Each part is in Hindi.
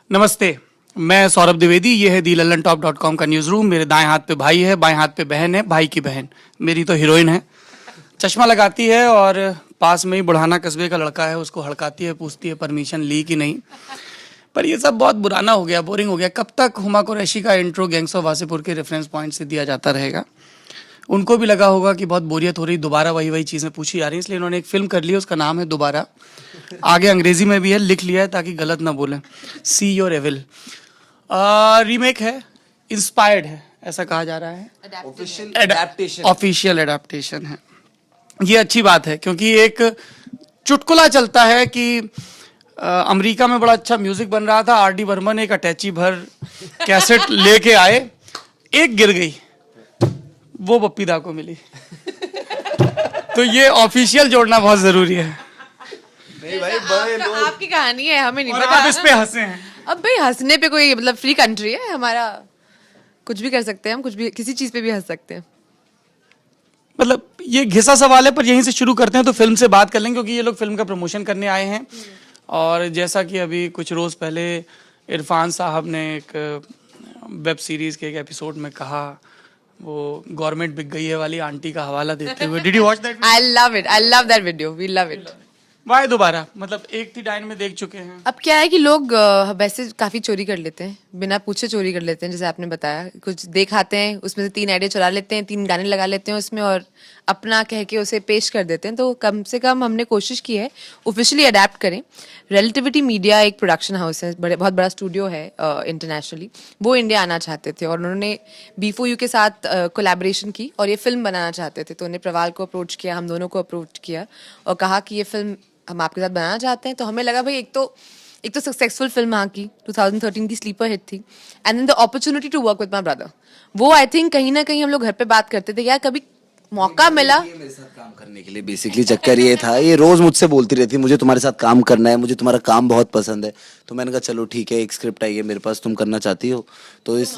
नमस्ते, मैं सौरभ द्विवेदी। ये है दी लल्लन टॉप .com का न्यूज़ रूम। मेरे दाएं हाथ पे भाई है, बाएं हाथ पे बहन है, भाई की बहन मेरी तो हीरोइन है। चश्मा लगाती है और पास में ही बुढ़ाना कस्बे का लड़का है, उसको हड़काती है, पूछती है परमिशन ली कि नहीं। पर ये सब बहुत पुराना हो गया, बोरिंग हो गया। कब तक हुमा कुरैशी का इंट्रो गैंग्स ऑफ वासेपुर के रेफरेंस पॉइंट से दिया जाता रहेगा। उनको भी लगा होगा कि बहुत बोरियत हो रही, दोबारा वही वही चीज़ें पूछी जा रही, इसलिए इन्होंने एक फिल्म कर ली है, उसका नाम है दोबारा। आगे अंग्रेजी में भी है, लिख लिया है ताकि गलत ना बोलें। See your evil. रीमेक है, इंस्पायर्ड है, ऐसा कहा जा रहा है। ऑफिशियल एडेप्टेशन है। ये अच्छी बात है क्योंकि एक चुटकुला चलता है कि अमेरिका में बड़ा अच्छा म्यूजिक बन रहा था, आर.डी. बर्मन एक अटैची भर कैसेट लेके आए, एक गिर गई, वो पप्पी दा को मिली। तो ये ऑफिशियल जोड़ना बहुत जरूरी है। नहीं भाई, बड़े लोग आपकी कहानी है, हमें नहीं और पता। आप इस पे हंसे हैं। अब भाई हंसने पे कोई मतलब फ्री कंट्री है हमारा, कुछ भी कर सकते हैं हम, कुछ भी किसी चीज पे भी हंस सकते हैं। मतलब ये घिसा सवाल है, पर यहीं से शुरू करते हैं तो फिल्म से बात कर लेंगे क्योंकि ये लोग फिल्म का प्रमोशन करने आए हैं। और जैसा कि अभी कुछ रोज पहले इरफान साहब ने एक वेब सीरीज के एक एपिसोड में कहा, वो गवर्नमेंट बिक गई है वाली आंटी का हवाला देते हुए, did you watch that? I love that video, we love it. Why दोबारा? मतलब एक थी डाइन में देख चुके हैं। अब क्या है कि लोग वैसे काफी चोरी कर लेते हैं, बिना पूछे चोरी कर लेते हैं। जैसे आपने बताया, कुछ देख आते हैं, उसमें से 3 आइडिया चुरा लेते हैं, 3 गाने लगा लेते हैं उसमें और अपना कह के उसे पेश कर देते हैं। तो कम से कम हमने कोशिश की है ऑफिशियली अडेप्ट करें। रिलेटिविटी मीडिया एक प्रोडक्शन हाउस है, बहुत बड़ा स्टूडियो है इंटरनेशनली। वो इंडिया आना चाहते थे और उन्होंने B4U के साथ कोलैबोरेशन की और ये फिल्म बनाना चाहते थे। तो उन्हें प्रवाल को अप्रोच किया, हम दोनों को अप्रोच किया और कहा कि ये फिल्म हम आपके साथ बनाना चाहते हैं। तो हमें लगा भाई एक तो सक्सेसफुल फिल्म वहाँ की 2013 की स्लीपर हिट थी, and then the opportunity to work with my brother. वो आई थिंक कहीं ना कहीं हम लोग घर पे बात करते थे, यार कभी मौका मिला मेरे साथ काम करने के लिए। बेसिकली चक्कर ये था, ये रोज मुझसे बोलती रहती, मुझे तुम्हारे साथ काम करना है, मुझे तुम्हारा काम बहुत पसंद है। तो मैंने कहा चलो ठीक है, एक स्क्रिप्ट आई है मेरे पास, तुम करना चाहती हो तो इस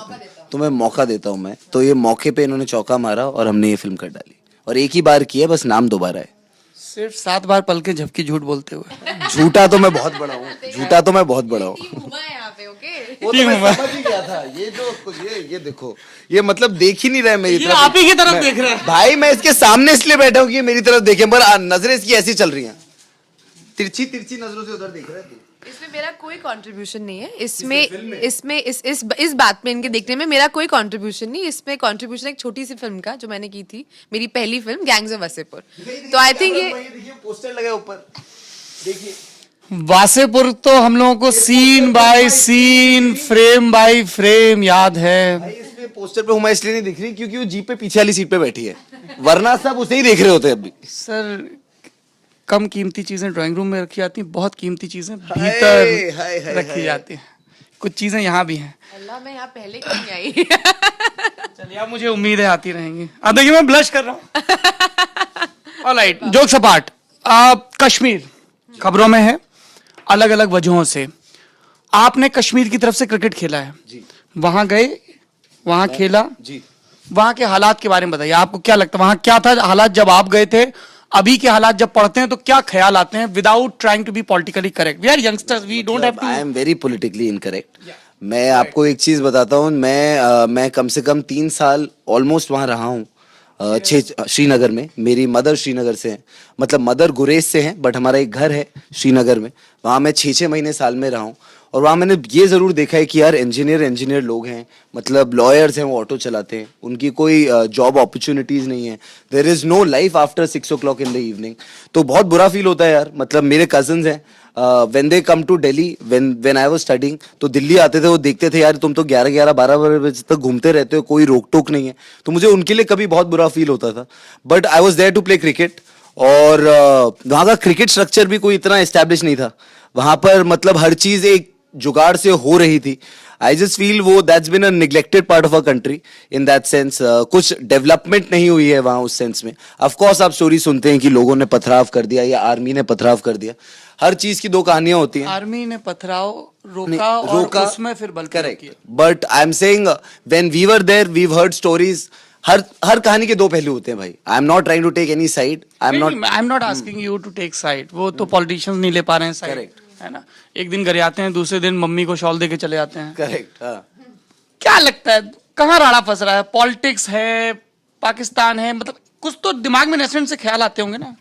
तुम्हें मौका देता हूँ मैं। तो ये मौके पे इन्होंने चौका मारा और हमने ये फिल्म कर डाली। और एक ही बार की है, बस नाम दोबारा है। सिर्फ 7 बार पल के झपकी झूठ बोलते हुए। झूठा तो मैं बहुत बड़ा हूँ, झूठा तो मैं बहुत बड़ा हूँ। यहाँ पे ओके। वो तो मैं समझ ही गया था। ये जो ये देखो, ये मतलब देख ही नहीं रहा है मेरी तरफ। आप ही की तरफ देख रहे हैं भाई। मैं इसके सामने इसलिए बैठा हूँ कि ये मेरी तरफ देखे, पर नजरें इसकी ऐसी चल रही हैं, तिरछी तिरछी नजरों से उधर देख रहा है तू। इसमें मेरा कोई कंट्रीब्यूशन नहीं है। इसमें इस बात में इनके देखने में मेरा कोई कंट्रीब्यूशन नहीं। इसमें कंट्रीब्यूशन एक छोटी सी फिल्म का जो मैंने की थी, मेरी पहली फिल्म गैंग्स ऑफ वासेपुर। तो आई थिंक ये देखिए पोस्टर लगा ऊपर, देखिए वासेपुर तो हम लोगों को scene by scene, frame by frame याद है। भाई। इसमें पोस्टर पे हुमा इसलिए नहीं दिख रही क्योंकि वो जीप पे पीछे वाली सीट पे बैठी है, वरना सब उसे ही देख रहे होते अभी। सर कम कीमती चीजें ड्राइंग रूम में रखी जाती हैं, बहुत कीमती चीजें हाय, भीतर हाय, हाय, रखी हाय। जाती हैं। कुछ चीजें यहाँ भी हैं। अल्लाह, मैं यहाँ पहले क्यों नहीं आई? चलिए, अब मुझे उम्मीद है आती रहेंगी। अब देखिए मैं ब्लश कर रहा हूँ। Alright, jokes apart. कश्मीर खबरों में है अलग अलग वजहों से। आपने कश्मीर की तरफ से क्रिकेट खेला है जी। वहां गए, वहां खेला जी। वहां के हालात के बारे में बताइए। आपको क्या लगता है वहां क्या था हालात जब आप गए थे? अभी के हालात जब पढ़ते हैं तो क्या ख्याल आते हैं? Without trying to be politically correct, we are youngsters, we don't have to. I am very politically incorrect. मैं आपको एक चीज बताता हूँ, मैं कम से कम 3 साल ऑलमोस्ट वहां रहा हूँ, श्रीनगर में। मेरी मदर श्रीनगर से है, मतलब मदर गुरेज से है, बट हमारा एक घर है श्रीनगर में। वहाँ मैं 6 महीने साल में रहा हूँ और वहाँ मैंने ये ज़रूर देखा है कि यार इंजीनियर लोग हैं, मतलब लॉयर्स हैं, वो ऑटो चलाते हैं, उनकी कोई जॉब अपॉर्चुनिटीज़ नहीं है। There is no life after 6 o'clock in the evening. तो बहुत बुरा फील होता है यार। मतलब मेरे कजन्स हैं, when they come to Delhi, when I was studying, तो दिल्ली आते थे, वो देखते थे यार तुम तो 11-12 बजे तक घूमते रहते हो, कोई रोक टोक नहीं है। तो मुझे उनके लिए कभी बहुत बुरा फील होता था। But I was there to play cricket और वहाँ का क्रिकेट स्ट्रक्चर भी कोई इतना एस्टेब्लिश नहीं था वहाँ पर। मतलब हर चीज़ एक जुगाड़ से हो रही थी। आई जस्ट फील वो that's bin a neglected part of a country in that sense. कुछ डेवलपमेंट नहीं हुई है वहाँ उस सेंस में। ऑफ कोर्स आप स्टोरी सुनते हैं कि लोगों ने पथराव कर दिया या आर्मी ने पथराव कर दिया। हर चीज की 2 कहानियां होती हैं। आर्मी ने पथराव रोका, उसमें फिर बल correct. But I am saying when we were there we heard stories. हर कहानी के 2 पहलू होते हैं भाई। I am not trying to take any side. I am not asking you to take side. वो तो पॉलिटिशियंस नहीं ले पा रहे हैं साइड। करेक्ट। है ना, एक दिन घर आते हैं, दूसरे दिन मम्मी को शॉल दे के चले आते हैं। करेक्ट, हाँ। क्या लगता है कहाँ राड़ा फंस रहा है? पॉलिटिक्स है, पाकिस्तान है, मतलब कुछ तो दिमाग में नेचुरल से ख्याल आते होंगे ना।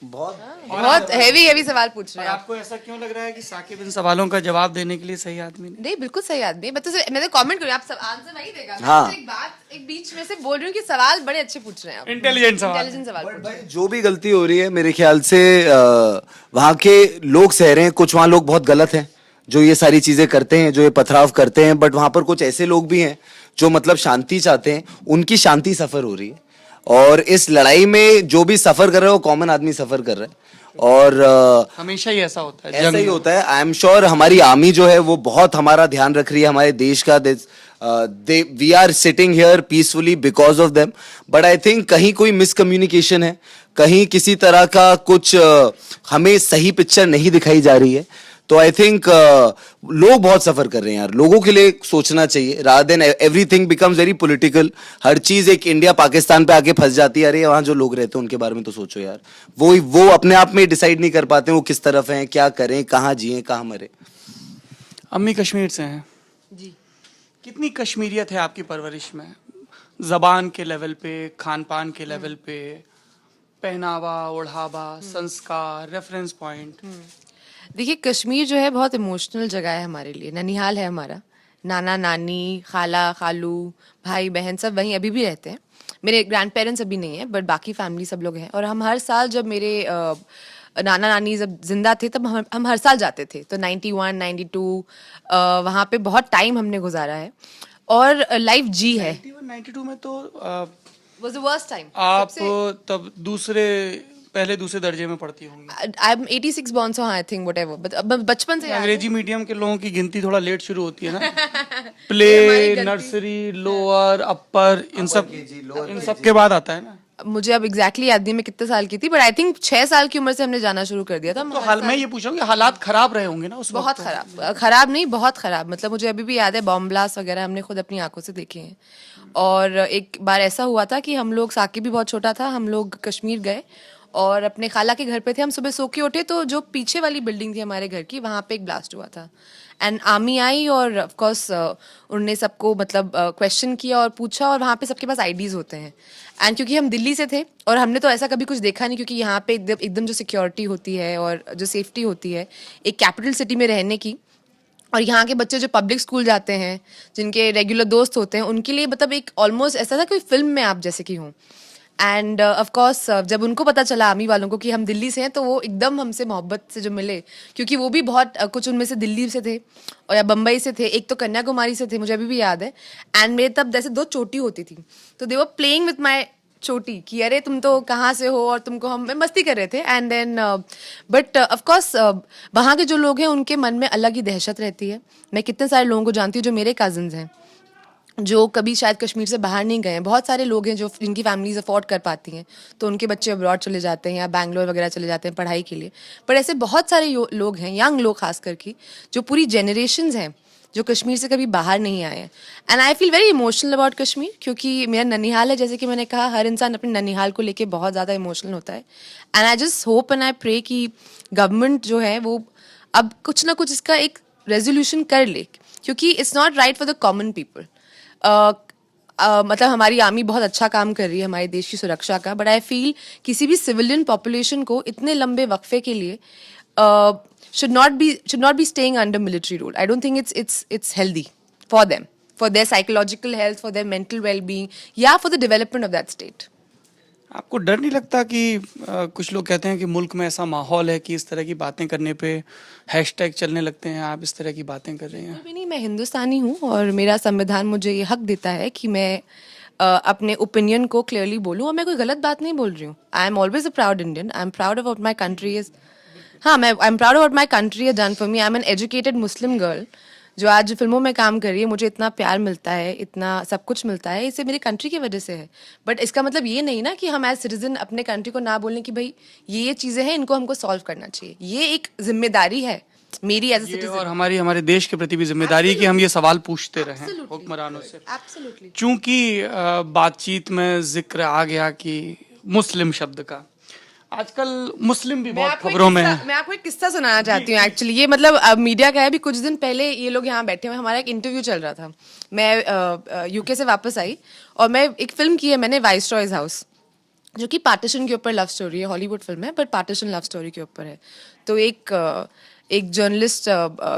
बहुत हेवी सवाल पूछ रहे और हैं आप। आपको ऐसा क्यों लग रहा है कि साकिब इन सवालों का जवाब देने के लिए सही आदमी नहीं? नहीं, बिल्कुल सही आदमी है। मैं तो कमेंट करूँ, आप सब आंसर वही देगा। हाँ। मैं तो एक बात एक बीच में से बोल रही हूँ कि सवाल बड़े अच्छे पूछ रहे हैं आप। इंटेलिजेंट सवाल। इंटेलिजेंट सवाल पूछ रहे हैं। जो भी गलती हो रही है मेरे ख्याल से वहाँ के लोग सह रहे हैं, कुछ वहाँ लोग बहुत गलत हैं जो ये सारी चीजें करते हैं, जो ये पथराव करते हैं, बट वहाँ पर कुछ ऐसे लोग भी हैं जो मतलब शांति चाहते हैं, उनकी शांति सफर हो रही है। और इस लड़ाई में जो भी सफर कर रहा है वो कॉमन आदमी सफर कर रहा है। और हमेशा ही ऐसा होता है, ऐसा ही होता है। आई एम श्योर हमारी आर्मी जो है वो बहुत हमारा ध्यान रख रही है, हमारे देश का। We are sitting here peacefully because of them, but I think कहीं कोई मिसकम्युनिकेशन है, कहीं किसी तरह का कुछ हमें सही पिक्चर नहीं दिखाई जा रही है। तो आई थिंक लोग बहुत सफर कर रहे हैं यार, लोगों के लिए सोचना चाहिए rather than everything becomes very political. हर चीज एक इंडिया पाकिस्तान पे आके फंस जाती है। अरे वहां जो लोग रहते हैं उनके बारे में तो सोचो यार, वो अपने आप में डिसाइड नहीं कर पाते वो किस तरफ हैं, क्या करें, कहाँ जिए, कहाँ मरे। अम्मी कश्मीर से हैं जी। कितनी कश्मीरियत है आपकी परवरिश में, जबान के लेवल पे, खान पान के लेवल पे, पहनावा ओढ़ावा, संस्कार, रेफरेंस पॉइंट? देखिए, कश्मीर जो है बहुत इमोशनल जगह है हमारे लिए। ननिहाल है हमारा। नाना नानी, खाला खालू, भाई बहन सब वहीं अभी भी रहते हैं। मेरे ग्रैंड पेरेंट्स अभी नहीं है, बट बाकी फैमिली सब लोग हैं। और हम हर साल, जब मेरे नाना नानी जब जिंदा थे तब हम हर साल जाते थे। तो 91 92 वहाँ पे बहुत टाइम हमने गुजारा है और लाइफ जी है। 92 में तो वाज द वर्स्ट टाइम। आप तब पहले दूसरे दर्जे में पढ़ती होंगी। I am 86 born, so I think whatever, बचपन से याद है। अंग्रेजी मीडियम के लोगों की गिनती थोड़ा लेट शुरू होती है ना। हमारी प्ले, गलती। नर्सरी, लोअर, अपर, इन सब के बाद आता है ना। मुझे अब एग्जैक्टली याद नहीं मैं कितने साल की थी, बट आई थिंक 6 साल की उम्र से हमने जाना शुरू कर दिया था। तो हाल मैं ये पूछ रहा हूँ कि हालात खराब रहे होंगे ना उस बहुत वक्त? खराब नहीं, बहुत खराब। मतलब मुझे अभी भी याद है, बॉम्ब ब्लास्ट वगैरह हमने खुद अपनी आंखों से देखे हैं। और एक बार ऐसा हुआ था कि हम लोग, साकिब भी बहुत छोटा था, हम लोग कश्मीर गए और अपने खाला के घर पे थे। हम सुबह सो के उठे तो जो पीछे वाली बिल्डिंग थी हमारे घर की, वहाँ पे एक ब्लास्ट हुआ था। एंड आर्मी आई और ऑफ कोर्स उन्होंने सबको मतलब क्वेश्चन किया और पूछा, और वहाँ पे सबके पास आईडीज होते हैं। एंड क्योंकि हम दिल्ली से थे और हमने तो ऐसा कभी कुछ देखा नहीं, क्योंकि यहाँ पे एकदम जो सिक्योरिटी होती है और जो सेफ्टी होती है एक कैपिटल सिटी में रहने की, और यहाँ के बच्चे जो पब्लिक स्कूल जाते हैं, जिनके रेगुलर दोस्त होते हैं, उनके लिए मतलब एक ऑलमोस्ट ऐसा था कोई फिल्म में आप जैसे कि हूँ। एंड ऑफ कोर्स जब उनको पता चला आर्मी वालों को कि हम दिल्ली से हैं, तो वो एकदम हमसे मोहब्बत से जो मिले, क्योंकि वो भी बहुत कुछ उनमें से दिल्ली से थे और या बम्बई से थे, एक तो कन्याकुमारी से थे, मुझे अभी भी याद है। एंड मेरे तब जैसे 2 चोटी होती थी, तो दे वर प्लेइंग विथ माई चोटी कि अरे तुम तो कहाँ से हो, और तुमको हम मस्ती कर रहे थे। And then but of course वहाँ के जो लोग हैं उनके मन में अलग ही दहशत रहती है। मैं कितने सारे लोगों को जानती हूँ जो मेरे कजिन्स हैं, जो कभी शायद कश्मीर से बाहर नहीं गए हैं। बहुत सारे लोग हैं जो जिनकी फैमिलीज अफोर्ड कर पाती हैं, तो उनके बच्चे अब्रॉड चले जाते हैं या बैंगलोर वगैरह चले जाते हैं पढ़ाई के लिए। पर ऐसे बहुत सारे लोग हैं, यंग लोग खास करके, जो पूरी जनरेशन्स हैं जो कश्मीर से कभी बाहर नहीं आए हैं। And I feel very emotional about Kashmir, क्योंकि मेरा ननिहाल है। जैसे कि मैंने कहा, हर इंसान अपने ननिहाल को लेके बहुत ज़्यादा इमोशनल होता है। And I just hope and I pray कि गवर्नमेंट जो है वो अब कुछ ना कुछ इसका एक रेजोल्यूशन कर ले, क्योंकि it's not right for the common people. मतलब हमारी आर्मी बहुत अच्छा काम कर रही है हमारे देश की सुरक्षा का, बट आई फील किसी भी सिविलियन पॉपुलेशन को इतने लंबे वक्फे के लिए should not be staying under military rule. I don't think it's healthy for them, for their psychological health, for their mental well-being, या for the development of that state. आपको डर नहीं लगता कि कुछ लोग कहते हैं कि मुल्क में ऐसा माहौल है कि इस तरह की बातें करने पे हैशटैग चलने लगते हैं, आप इस तरह की बातें कर रहे हैं? भी नहीं, मैं हिंदुस्तानी हूँ और मेरा संविधान मुझे ये हक देता है कि मैं अपने ओपिनियन को क्लियरली बोलूँ, और मैं कोई गलत बात नहीं बोल रही हूँ। I am always a proud Indian. I am proud of what my country is. हाँ, I am proud of what my country has done for me. I am an educated Muslim girl जो आज फिल्मों में काम कर रही है। मुझे इतना प्यार मिलता है, इतना सब कुछ मिलता है, इसे मेरी कंट्री की वजह से है। बट इसका मतलब ये नहीं ना कि हम एज सिटीजन अपने कंट्री को ना बोलें कि भाई ये चीज़ें हैं, इनको हमको सॉल्व करना चाहिए। ये एक जिम्मेदारी है मेरी एज ए सिटीजन, और हमारे देश के प्रति भी जिम्मेदारी है कि हम ये सवाल पूछते रहें हुक्मरानों से। एब्सोल्युटली। चूंकि बातचीत में जिक्र आ गया कि मुस्लिम शब्द का, आजकल मुस्लिम भी मैं बहुत आपको एक खबरों में किस्सा- है। मैं आपको एक किस्सा सुनाना चाहती हूँ एक्चुअली। ये मतलब मीडिया का है। अभी कुछ दिन पहले ये लोग यहाँ बैठे हुए, हमारा एक इंटरव्यू चल रहा था। मैं यूके से वापस आई और मैं एक फिल्म की है मैंने, वाइसरॉयज हाउस, जो कि पार्टीशन के ऊपर लव स्टोरी है। हॉलीवुड फिल्म है बट पार्टीशन लव स्टोरी के ऊपर है। तो एक जर्नलिस्ट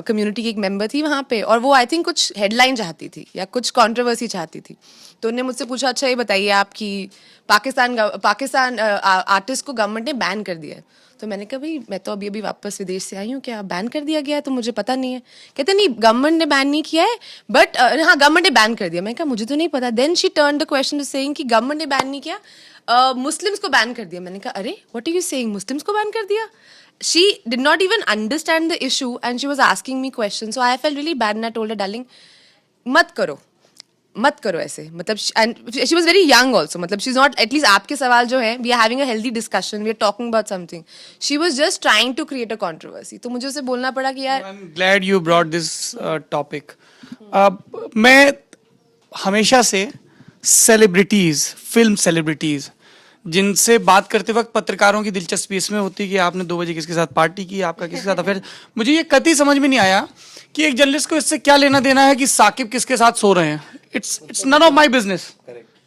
कम्युनिटी की एक मेंबर थी वहाँ पे, और वो आई थिंक कुछ हेडलाइन चाहती थी या कुछ कंट्रोवर्सी चाहती थी। तो उन्होंने मुझसे पूछा, अच्छा ये बताइए आपकी पाकिस्तान आर्टिस्ट को गवर्नमेंट ने बैन कर दिया है। तो मैंने कहा भाई मैं तो अभी अभी वापस विदेश से आई हूँ, क्या बैन कर दिया गया है? तो मुझे पता नहीं है। कहते नहीं, गवर्नमेंट ने बैन नहीं किया है बट हाँ गवर्नमेंट ने बैन कर दिया। मैंने कहा मुझे तो नहीं पता। Then she turn the question to saying कि गवर्नमेंट ने बैन नहीं किया, मुस्लिम्स को बैन कर दिया। मैंने कहा अरे what are you saying, muslims को बैन कर दिया? She did not even understand the issue and she was asking me questions. So I felt really bad and I told her, darling, मत करो ऐसे। मतलब and she was very young also. मतलब she's not, at least आपके सवाल जो है, we are having a healthy discussion, we are talking about something. She was just trying to create a controversy. तो मुझे उसे बोलना पड़ा कि यार I'm glad you brought this topic. मैं हमेशा से सेलिब्रिटीज, फिल्म सेलिब्रिटीज, जिनसे बात करते वक्त पत्रकारों की दिलचस्पी इसमें होती है कि आपने 2 बजे किसके साथ पार्टी की, आपका किसके साथ अफेयर। मुझे ये कतई समझ में नहीं आया कि एक जर्नलिस्ट को इससे क्या लेना देना है कि साकिब किसके साथ सो रहे हैं। It's none of my business,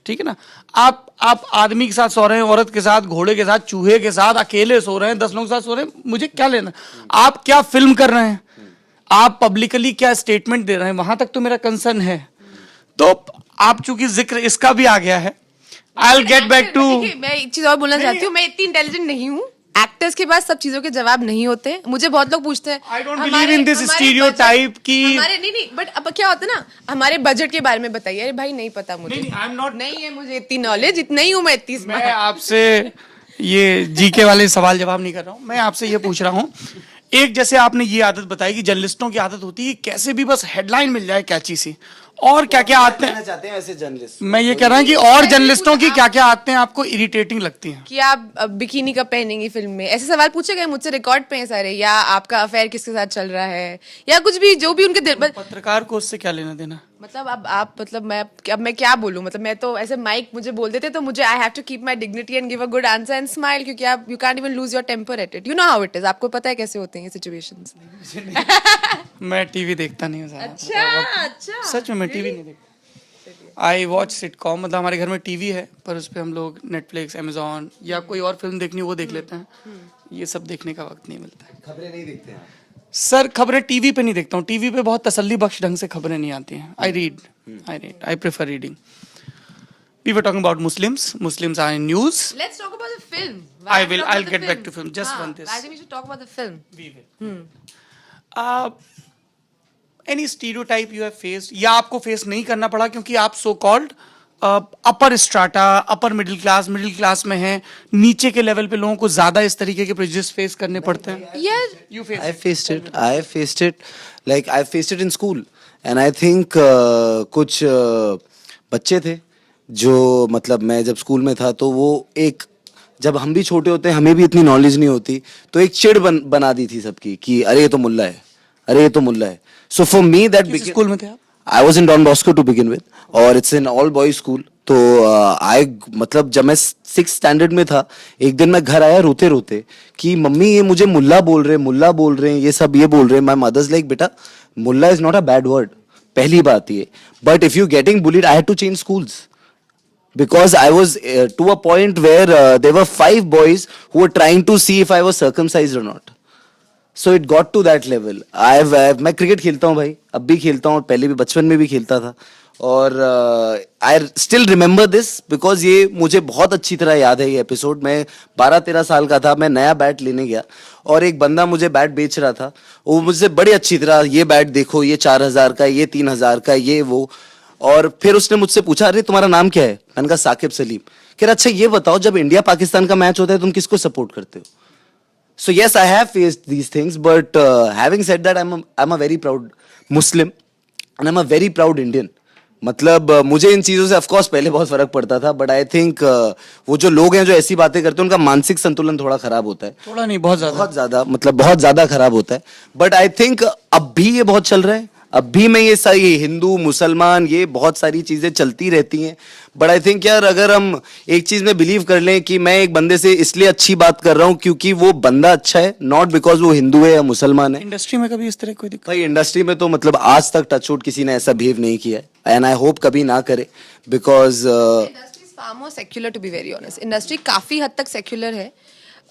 ठीक है ना। आप आदमी के साथ सो रहे हैं, औरत के साथ, घोड़े के साथ, चूहे के साथ, अकेले सो रहे हैं, 10 लोगों के साथ सो रहे हैं, मुझे क्या लेना। आप क्या फिल्म कर रहे हैं, आप पब्लिकली क्या स्टेटमेंट दे रहे हैं, वहां तक तो मेरा कंसर्न है। तो आप चूंकि जिक्र इसका भी आ गया है, I'll get back to। देखिए, मैं एक चीज और बोलना चाहती हूँ, मैं इतनी इंटेलिजेंट नहीं हूँ। एक्टर्स के पास सब चीजों के जवाब नहीं होते। मुझे बहुत लोग पूछते हैं I don't believe in this stereotype कि हमारे नहीं, बट अब क्या होता है ना, हमारे बजट के बारे में बताइए। अरे भाई नहीं पता मुझे, नहीं, I'm not- नहीं है मुझे इतनी नॉलेज, इतना ही हूँ मैं, इतनी मैं आपसे ये जीके वाले सवाल जवाब नहीं कर रहा हूं, मैं आपसे ये पूछ रहा हूं। एक जैसे आपने ये आदत बताई कि जर्नलिस्टों की आदत होती है कि कैसे भी बस हेडलाइन मिल जाए कैची सी, और क्या क्या आते हैं। चाहते हैं ऐसे जर्नलिस्ट। मैं ये कह रहा हूं कि और जर्नलिस्टों की क्या क्या आते हैं आपको इरिटेटिंग लगती हैं। कि आप बिकिनी कब पहनेंगी फिल्म में, ऐसे सवाल पूछे गए मुझसे, रिकॉर्ड पे हैं सारे। या आपका अफेयर किसके साथ चल रहा है, या कुछ भी जो भी उनके दिल पत्रकार को उससे क्या लेना देना। मतलब अब आप मतलब मैं क्या बोलूं। मतलब मैं तो ऐसे माइक मुझे बोल देते तो मुझे I have to keep my dignity and give a good answer and smile, क्योंकि आप you can't even lose your temper at it. You know how it is, आपको पता है कैसे होते हैं ये सिचुएशंस। मैं टीवी देखता नहीं हूँ ज़्यादा। अच्छा सच में मैं टीवी नहीं देखता। आई वॉच सिटकॉम, मतलब हमारे घर में टीवी है पर उस पर हम लोग नेटफ्लिक्स, अमेजॉन या कोई और फिल्म देखनी हो वो देख लेते हैं। ये सब देखने का वक्त नहीं मिलता है। खबरें नहीं देखते हैं सर, खबरें टीवी पे नहीं देखता हूँ। टीवी पे बहुत तसल्ली बख्श ढंग से खबरें नहीं आती हैं। I prefer reading. We were talking about Muslims are in news. Let's talk about the film. I'll get back to film. Just one this. I think we should talk about the film. We will. Any stereotype you have faced या आपको फेस नहीं करना पड़ा क्योंकि आप so called अपर स्ट्राटा, अपर मिडिल क्लास में हैं, नीचे के लेवल पे लोगों को ज्यादा इस तरीके के प्रेजुडिस फेस करने पड़ते हैं। Yeah. You face I faced it like I faced it in school and I think कुछ बच्चे थे जो, मतलब मैं जब स्कूल में था तो वो एक, जब हम भी छोटे होते हैं हमें भी इतनी नॉलेज नहीं होती, तो एक चिढ़ बना दी थी सबकी कि अरे ये तो मुल्ला है, अरे ये तो मुल्ला है। सो फॉर मी दैट किस स्कूल में थे आप? I was in Don Bosco to begin with और it's an all boys school। तो मतलब जब मैं 6th स्टैंडर्ड में था, एक दिन मैं घर आया रोते रोते कि मम्मी ये मुझे मुल्ला बोल रहे हैं, ये सब ये बोल रहे हैं। माय मदर्स लाइक, बेटा मुल्ला is not a bad word, पहली बात ये, but if you getting bullied I had to change schools because I was to a point where there were 5 boys who were trying to see if I was circumcised or not. So it got to that level. मैं क्रिकेट खेलता हूँ भाई, अब भी खेलता हूँ और पहले भी बचपन में भी खेलता था, और I still remember this because ये मुझे बहुत अच्छी तरह याद है ये एपिसोड। मैं 12-13 साल का था, मैं नया बैट लेने गया और एक बंदा मुझे बैट बेच रहा था, वो मुझसे बड़ी अच्छी तरह, ये बैट देखो, ये 4000 का, ये 3000 का, ये वो। और फिर उसने मुझसे पूछा, अरे तुम्हारा नाम क्या है? मैंने कहा साकिब सलीम। कह रहा अच्छा ये बताओ, जब इंडिया पाकिस्तान का मैच होता है तुम किसको सपोर्ट करते हो? So yes, I have faced these things, but having said that, I'm a very proud Muslim and I'm a very proud Indian. मतलब मुझे इन चीज़ों से ऑफ कोर्स पहले बहुत फर्क पड़ता था, बट आई थिंक वो जो लोग हैं जो ऐसी बातें करते हैं उनका मानसिक संतुलन थोड़ा खराब होता है। थोड़ा नहीं, बहुत ज्यादा मतलब बहुत ज्यादा खराब होता है। बट आई थिंक अब भी ये बहुत चल रहा है। अब भी मैं ये सारी हिंदू मुसलमान ये बहुत सारी चीजें चलती रहती हैं, बट आई थिंक यार अगर हम एक चीज में बिलीव कर लें कि मैं एक बंदे से इसलिए अच्छी बात कर रहा हूँ क्योंकि वो बंदा अच्छा है, नॉट बिकॉज वो हिंदू है या मुसलमान है। इंडस्ट्री में कभी इस तरह कोई दिक्कत? भाई इंडस्ट्री में तो मतलब आज तक टचवुड किसी ने ऐसा बिहेव नहीं किया है, एंड आई होप कभी ना करे, because industry is far more secular to be very honest. Industry काफी हद तक सेक्युलर है।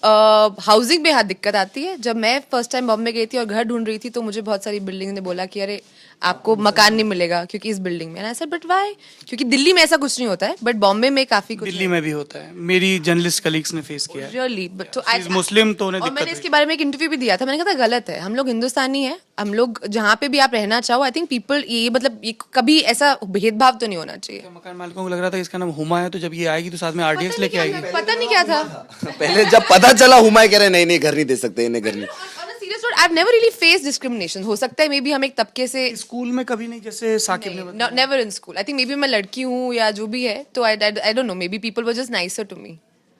हाउसिंग में यहाँ दिक्कत आती है। जब मैं फर्स्ट टाइम बॉम्बे गई थी और घर ढूंढ रही थी तो मुझे बहुत सारी बिल्डिंग ने बोला कि अरे आपको मकान नहीं मिलेगा क्योंकि इस बिल्डिंग में। ऐसा बट वाई, क्योंकि दिल्ली में ऐसा कुछ नहीं होता है बट बॉम्बे में काफी कुछ दिल्ली में भी होता है, मेरी जर्नलिस्ट कलीग्स ने फेस किया है। रियली। बट तो She's मुस्लिम तो उन्हें और दिक्कत मैंने हुई। इसके बारे में एक इंटरव्यू भी दिया था। मैंने कहा था गलत है, हम लोग हिंदुस्तानी हैं, हम लोग जहाँ पे भी आप रहना चाहो, आई थिंक पीपल ये मतलब ये कभी ऐसा भेदभाव तो नहीं होना चाहिए। मकान मालिकों को लग रहा था इसका नाम हुमा है, तो जब ये आएगी तो साथ में आरडीएक्स लेके आएगी। पता नहीं क्या था। पहले जब पता चला हुमायूं कह रहे नहीं नहीं घर नहीं दे सकते, इन्हें घर नहीं। On a serious note, I've never really faced discrimination. हो सकता है मे बी हम एक तबके से स्कूल में कभी नहीं, जैसे साकिब ने बताया। Never in school. I think maybe मैं लड़की हूँ या जो भी है तो I don't know, maybe people were just nicer to me.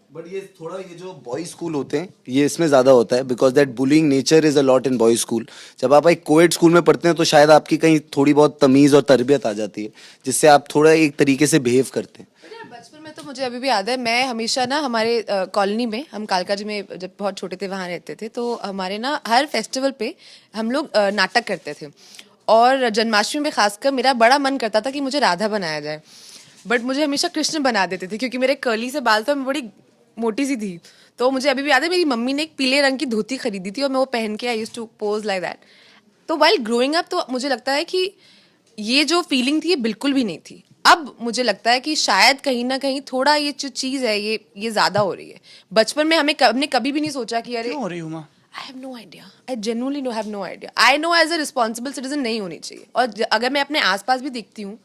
But ये थोड़ा ये जो बॉयज स्कूल होते हैं ये इसमें ज्यादा होता है, because that bullying nature is a lot in boys school. जब आप एक कोएड स्कूल में पढ़ते हैं तो शायद आपकी कहीं थोड़ी बहुत तमीज और तरबियत आ जाती है जिससे आप थोड़ा एक तरीके से बिहेव करते हैं। बचपन में तो मुझे अभी भी याद है, मैं हमेशा ना हमारे कॉलोनी में, हम कालका जी में जब बहुत छोटे थे वहाँ रहते थे, तो हमारे ना हर फेस्टिवल पे हम लोग नाटक करते थे। और जन्माष्टमी में खासकर मेरा बड़ा मन करता था कि मुझे राधा बनाया जाए, बट मुझे हमेशा कृष्ण बना देते थे क्योंकि मेरे कर्ली से बाल, तो मैं बड़ी मोटी सी थी। तो मुझे अभी भी याद है मेरी मम्मी ने एक पीले रंग की धोती खरीदी थी और मैं वो पहन के I used to pose like that. तो वाइल ग्रोइंग अप तो मुझे लगता है कि ये जो फीलिंग थी ये बिल्कुल भी नहीं थी। अब मुझे लगता है कि शायद कहीं ना कहीं थोड़ा ये जो चीज़ है ये ज़्यादा हो रही है। बचपन में हमने कभी भी नहीं सोचा कि अरे क्यों हो रही Huma? I have no idea, I genuinely have no idea. I know as a responsible citizen नहीं होनी चाहिए। और अगर मैं अपने आसपास भी देखती हूँ,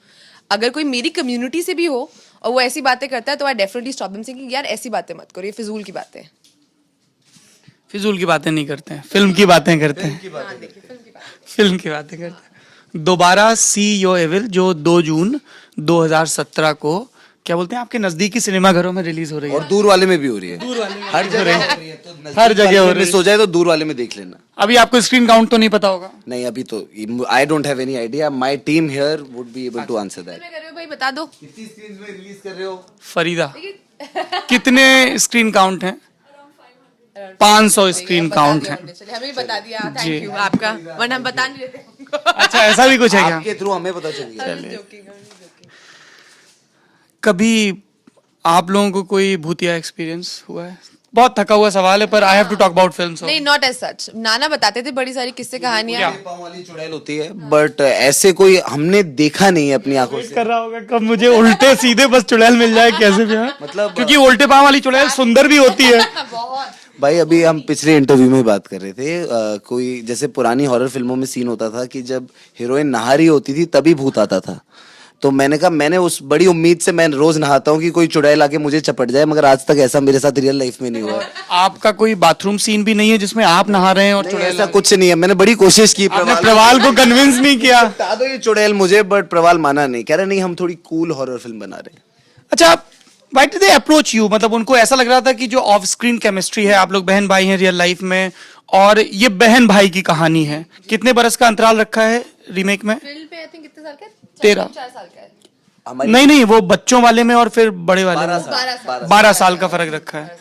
अगर कोई मेरी कम्युनिटी से भी हो और वो ऐसी बातें करता है तो I definitely stop him saying कि यार ऐसी बातें मत करो, ये फिजूल की बातें हैं। फिजूल की बातें नहीं करते हैं, फिल्म की बातें करते हैं। फिल्म की बातें करते हैं। दोबारा सी यो एविल जो 2 जून 2017 को क्या बोलते हैं आपके नजदीकी सिनेमाघरों में रिलीज हो रही है। और दूर वाले में भी हो रही है, हर जगह हो रही है, तो हर जगह हो रही है। मिस हो जाए तो दूर वाले में देख लेना। अभी आपको स्क्रीन काउंट तो नहीं पता होगा? नहीं अभी तो I don't have any idea, my team here would be able to answer that. मैं कर रही हूँ भाई, बता दो। कितनी स्क्रीन्स में रिलीज कर रहे हो? फरीदा, कितने स्क्रीन काउंट हैं? 500 स्क्रीन काउंट हैं। चलिए हमें भी बता दिया, थैंक यू आपका, वरना हम बता नहीं देते हमको। अच्छा, ऐसा भी कुछ है क्या? आपके थ्रू हमें पता चल गया। कभी आप लोगों को कोई भूतिया एक्सपीरियंस हुआ है? बहुत थका हुआ सवाल है पर I have to talk about films. नहीं, नॉट एज सच। नाना बताते थे बड़ी सारी किस्से कहानियां। पाँव वाली चुड़ैल होती है, बट ऐसे कोई हमने देखा नहीं है अपनी आंखों से। कर रहा होगा कब मुझे उल्टे सीधे बस चुड़ैल मिल जाए, कैसे भी है? मतलब क्योंकि उल्टे पाँव वाली चुड़ैल सुंदर भी होती है। भाई अभी हम पिछले इंटरव्यू में बात कर रहे थे, कोई जैसे पुरानी हॉरर फिल्मों में सीन होता था कि जब हीरोइन नहा रही होती थी तभी भूत आता था। तो मैंने कहा मैंने उस बड़ी उम्मीद से मैं रोज नहाता हूँ कि कोई चुड़ैल आके मुझे चपट जाए, मगर आज तक ऐसा मेरे साथ रियल लाइफ में नहीं हुआ। आपका कोई बाथरूम सीन भी नहीं है जिसमें आप नहा रहे हैं और नहीं, चुड़ैल? ऐसा कुछ नहीं है। मैंने बड़ी कोशिश की आपने प्रवाल को कन्विंस नहीं किया? बता दो ये चुड़ैल मुझे, बट प्रवाल माना नहीं, कह रहे नहीं हम थोड़ी कूल हॉरर फिल्म बना रहे हैं। अच्छा, why did they approach you? मतलब उनको ऐसा लग रहा था कि जो ऑफ स्क्रीन केमिस्ट्री है, आप लोग बहन भाई हैं रियल लाइफ में और ये बहन भाई की कहानी है। कितने बरस का अंतराल रखा है रीमेक में? फिल्म पे आई थिंक कितने साल का है? 13। 4 साल का है। नहीं, वो बच्चों वाले में और फिर बड़े वाले में 12 साल का फर्क रखा है।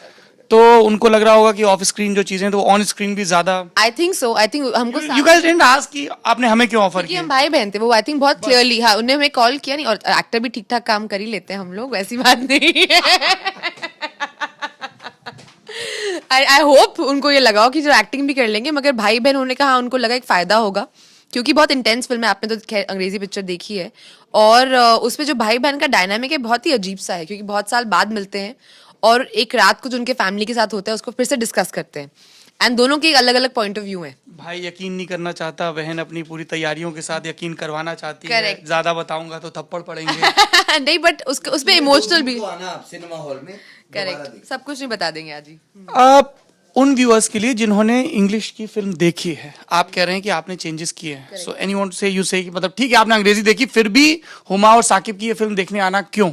तो उनको लग रहा होगा कि ऑफ स्क्रीन जो चीजें तो ऑन स्क्रीन भी ज्यादा। I think so. I think हमको यू गाइस डिडंट आस्क कि आपने हमें क्यों ऑफर कि किया? हम भाई बहन थे, वो आई थिंक बहुत क्लियरली, हाँ उन्होंने हमें कॉल किया नहीं। और एक्टर भी ठीक ठाक काम कर ही लेते हैं हम लोग, वैसी बात नहीं है। आई होप उनको ये लगा हो कि जो एक्टिंग भी कर लेंगे, मगर भाई बहन होने का हाँ उनको लगा एक फायदा होगा क्योंकि बहुत इंटेंस फिल्म है। आपने तो खैर अंग्रेजी पिक्चर देखी है और उसमें जो भाई बहन का डायनामिक है बहुत ही अजीब सा है क्योंकि बहुत साल बाद मिलते हैं और एक रात को जो उनके फैमिली के साथ होता है उसको फिर से डिस्कस करते हैं एंड दोनों के अलग अलग पॉइंट ऑफ व्यू हैं। भाई यकीन नहीं करना चाहता, बहन अपनी पूरी तैयारियों के साथ यकीन करवाना चाहती है। Correct. ज्यादा बताऊंगा तो थप्पड़ पड़ेंगे। नहीं बट उसमें इमोशनल भी। सिनेमा हॉल में करेक्ट, सब कुछ नहीं बता देंगे आज ही। आप उन व्यूअर्स के लिए जिन्होंने इंग्लिश की फिल्म देखी है, आप कह रहे हैं कि आपने चेंजेस किए हैं, सो एनी वांट टू से यू से मतलब ठीक है आपने अंग्रेजी देखी फिर भी हुमा और साकिब की ये फिल्म देखने आना क्यों?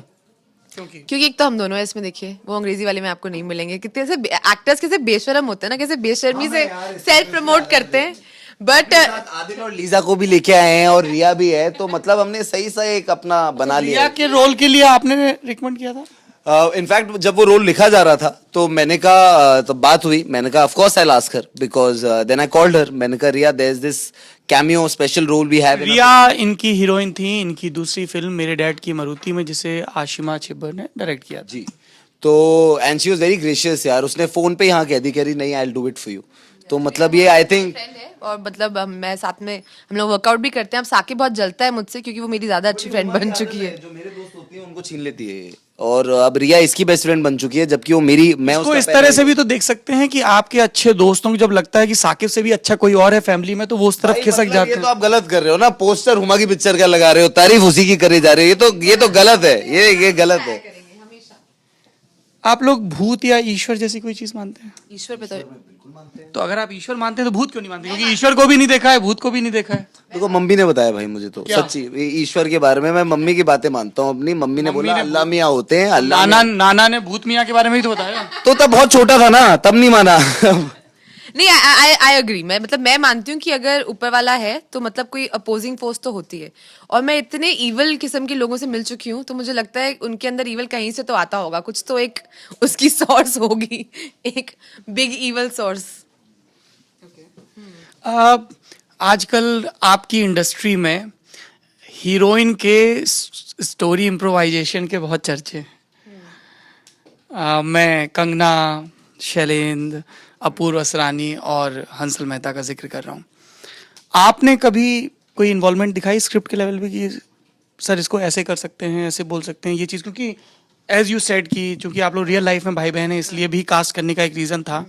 क्योंकि एक तो हम दोनों है इसमें, देखिए वो अंग्रेजी वाले में आपको नहीं मिलेंगे। कितने ऐसे एक्टर्स कैसे बेशर्म होते हैं ना, कैसे बेशर्मी से सेल्फ प्रमोट करते हैं। बट आदिल और लीजा को भी लेके आए हैं और रिया भी है, तो मतलब हमने सही सा एक अपना बना लिया रिया के रोल के लिए आपने रिकमेंड किया था? इनफैक्ट जब वो रोल लिखा जा रहा था तो मैंने कहा, तो बात हुई, मैंने कहा of course I will ask her, because then I called her, मैंने कहा Riya there is this cameo special role we have. Riya इनकी हीरोइन थी इनकी दूसरी फिल्म मेरे डैड की मारुति में, जिसे आशिमा छिब्बर ने डायरेक्ट किया था। जी, तो and she was very gracious यार, उसने फोन पे यहाँ कह दी, कह रही नहीं I will do it for you. तो मतलब ये आई थिंक, और मतलब मैं साथ में हम लोग वर्कआउट भी करते हैं। अब साकिब बहुत जलता है मुझसे क्योंकि वो मेरी ज्यादा अच्छी फ्रेंड बन चुकी है। जो मेरे दोस्त होती हैं उनको छीन लेती है, और अब रिया इसकी बेस्ट फ्रेंड बन चुकी है, जबकि वो मेरी, मैं इसको उसका इस तरह से भी तो देख सकते हैं कि आपके अच्छे दोस्तों को जब लगता है कि साकिब से भी अच्छा कोई और है फैमिली में, तो वो उस तरफ भाई, खिसक मतलब जाते ये तो हैं। आप गलत कर रहे हो ना, पोस्टर हुमा की पिक्चर का लगा रहे हो, तारीफ उसी की करे जा रहे हो, ये तो गलत है, ये गलत है। आप लोग भूत या ईश्वर जैसी कोई चीज मानते हैं? ईश्वर पे तो अगर आप ईश्वर मानते हैं तो भूत क्यों नहीं मानते? क्योंकि ईश्वर को भी नहीं देखा है, भूत को भी नहीं देखा है। देखो मम्मी ने बताया भाई मुझे, तो क्या? सच्ची ईश्वर के बारे में मैं मम्मी की बातें मानता हूँ अपनी। मम्मी ने बोला अल्लाह मियाँ होते हैं, अल्लाह नाना ने भूत मियाँ के बारे में ही तो बताया। तो तब बहुत छोटा था ना, तब नहीं माना। नहीं, आई एग्री। मैं मानती हूँ कि अगर ऊपर वाला है तो मतलब कोई अपोजिंग फोर्स तो होती है, और मैं इतने इवल किस्म के लोगों से मिल चुकी हूँ तो मुझे लगता है उनके अंदर इवल कहीं से तो आता होगा, कुछ तो एक उसकी सोर्स होगी, एक बिग इवल सोर्स। आजकल आपकी इंडस्ट्री में हीरोइन के स्टोरी इम्प्रोवाइजेशन के बहुत चर्चे हैं। मैं कंगना, शैलेंद्र, अपूर्व असरानी और हंसल मेहता का जिक्र कर रहा हूँ। आपने कभी कोई इन्वॉल्वमेंट दिखाई स्क्रिप्ट के लेवल पे कि सर इसको ऐसे कर सकते हैं, ऐसे बोल सकते हैं ये चीज़? क्योंकि एज यू सेड कि चूंकि आप लोग रियल लाइफ में भाई बहन हैं, इसलिए भी कास्ट करने का एक रीज़न था,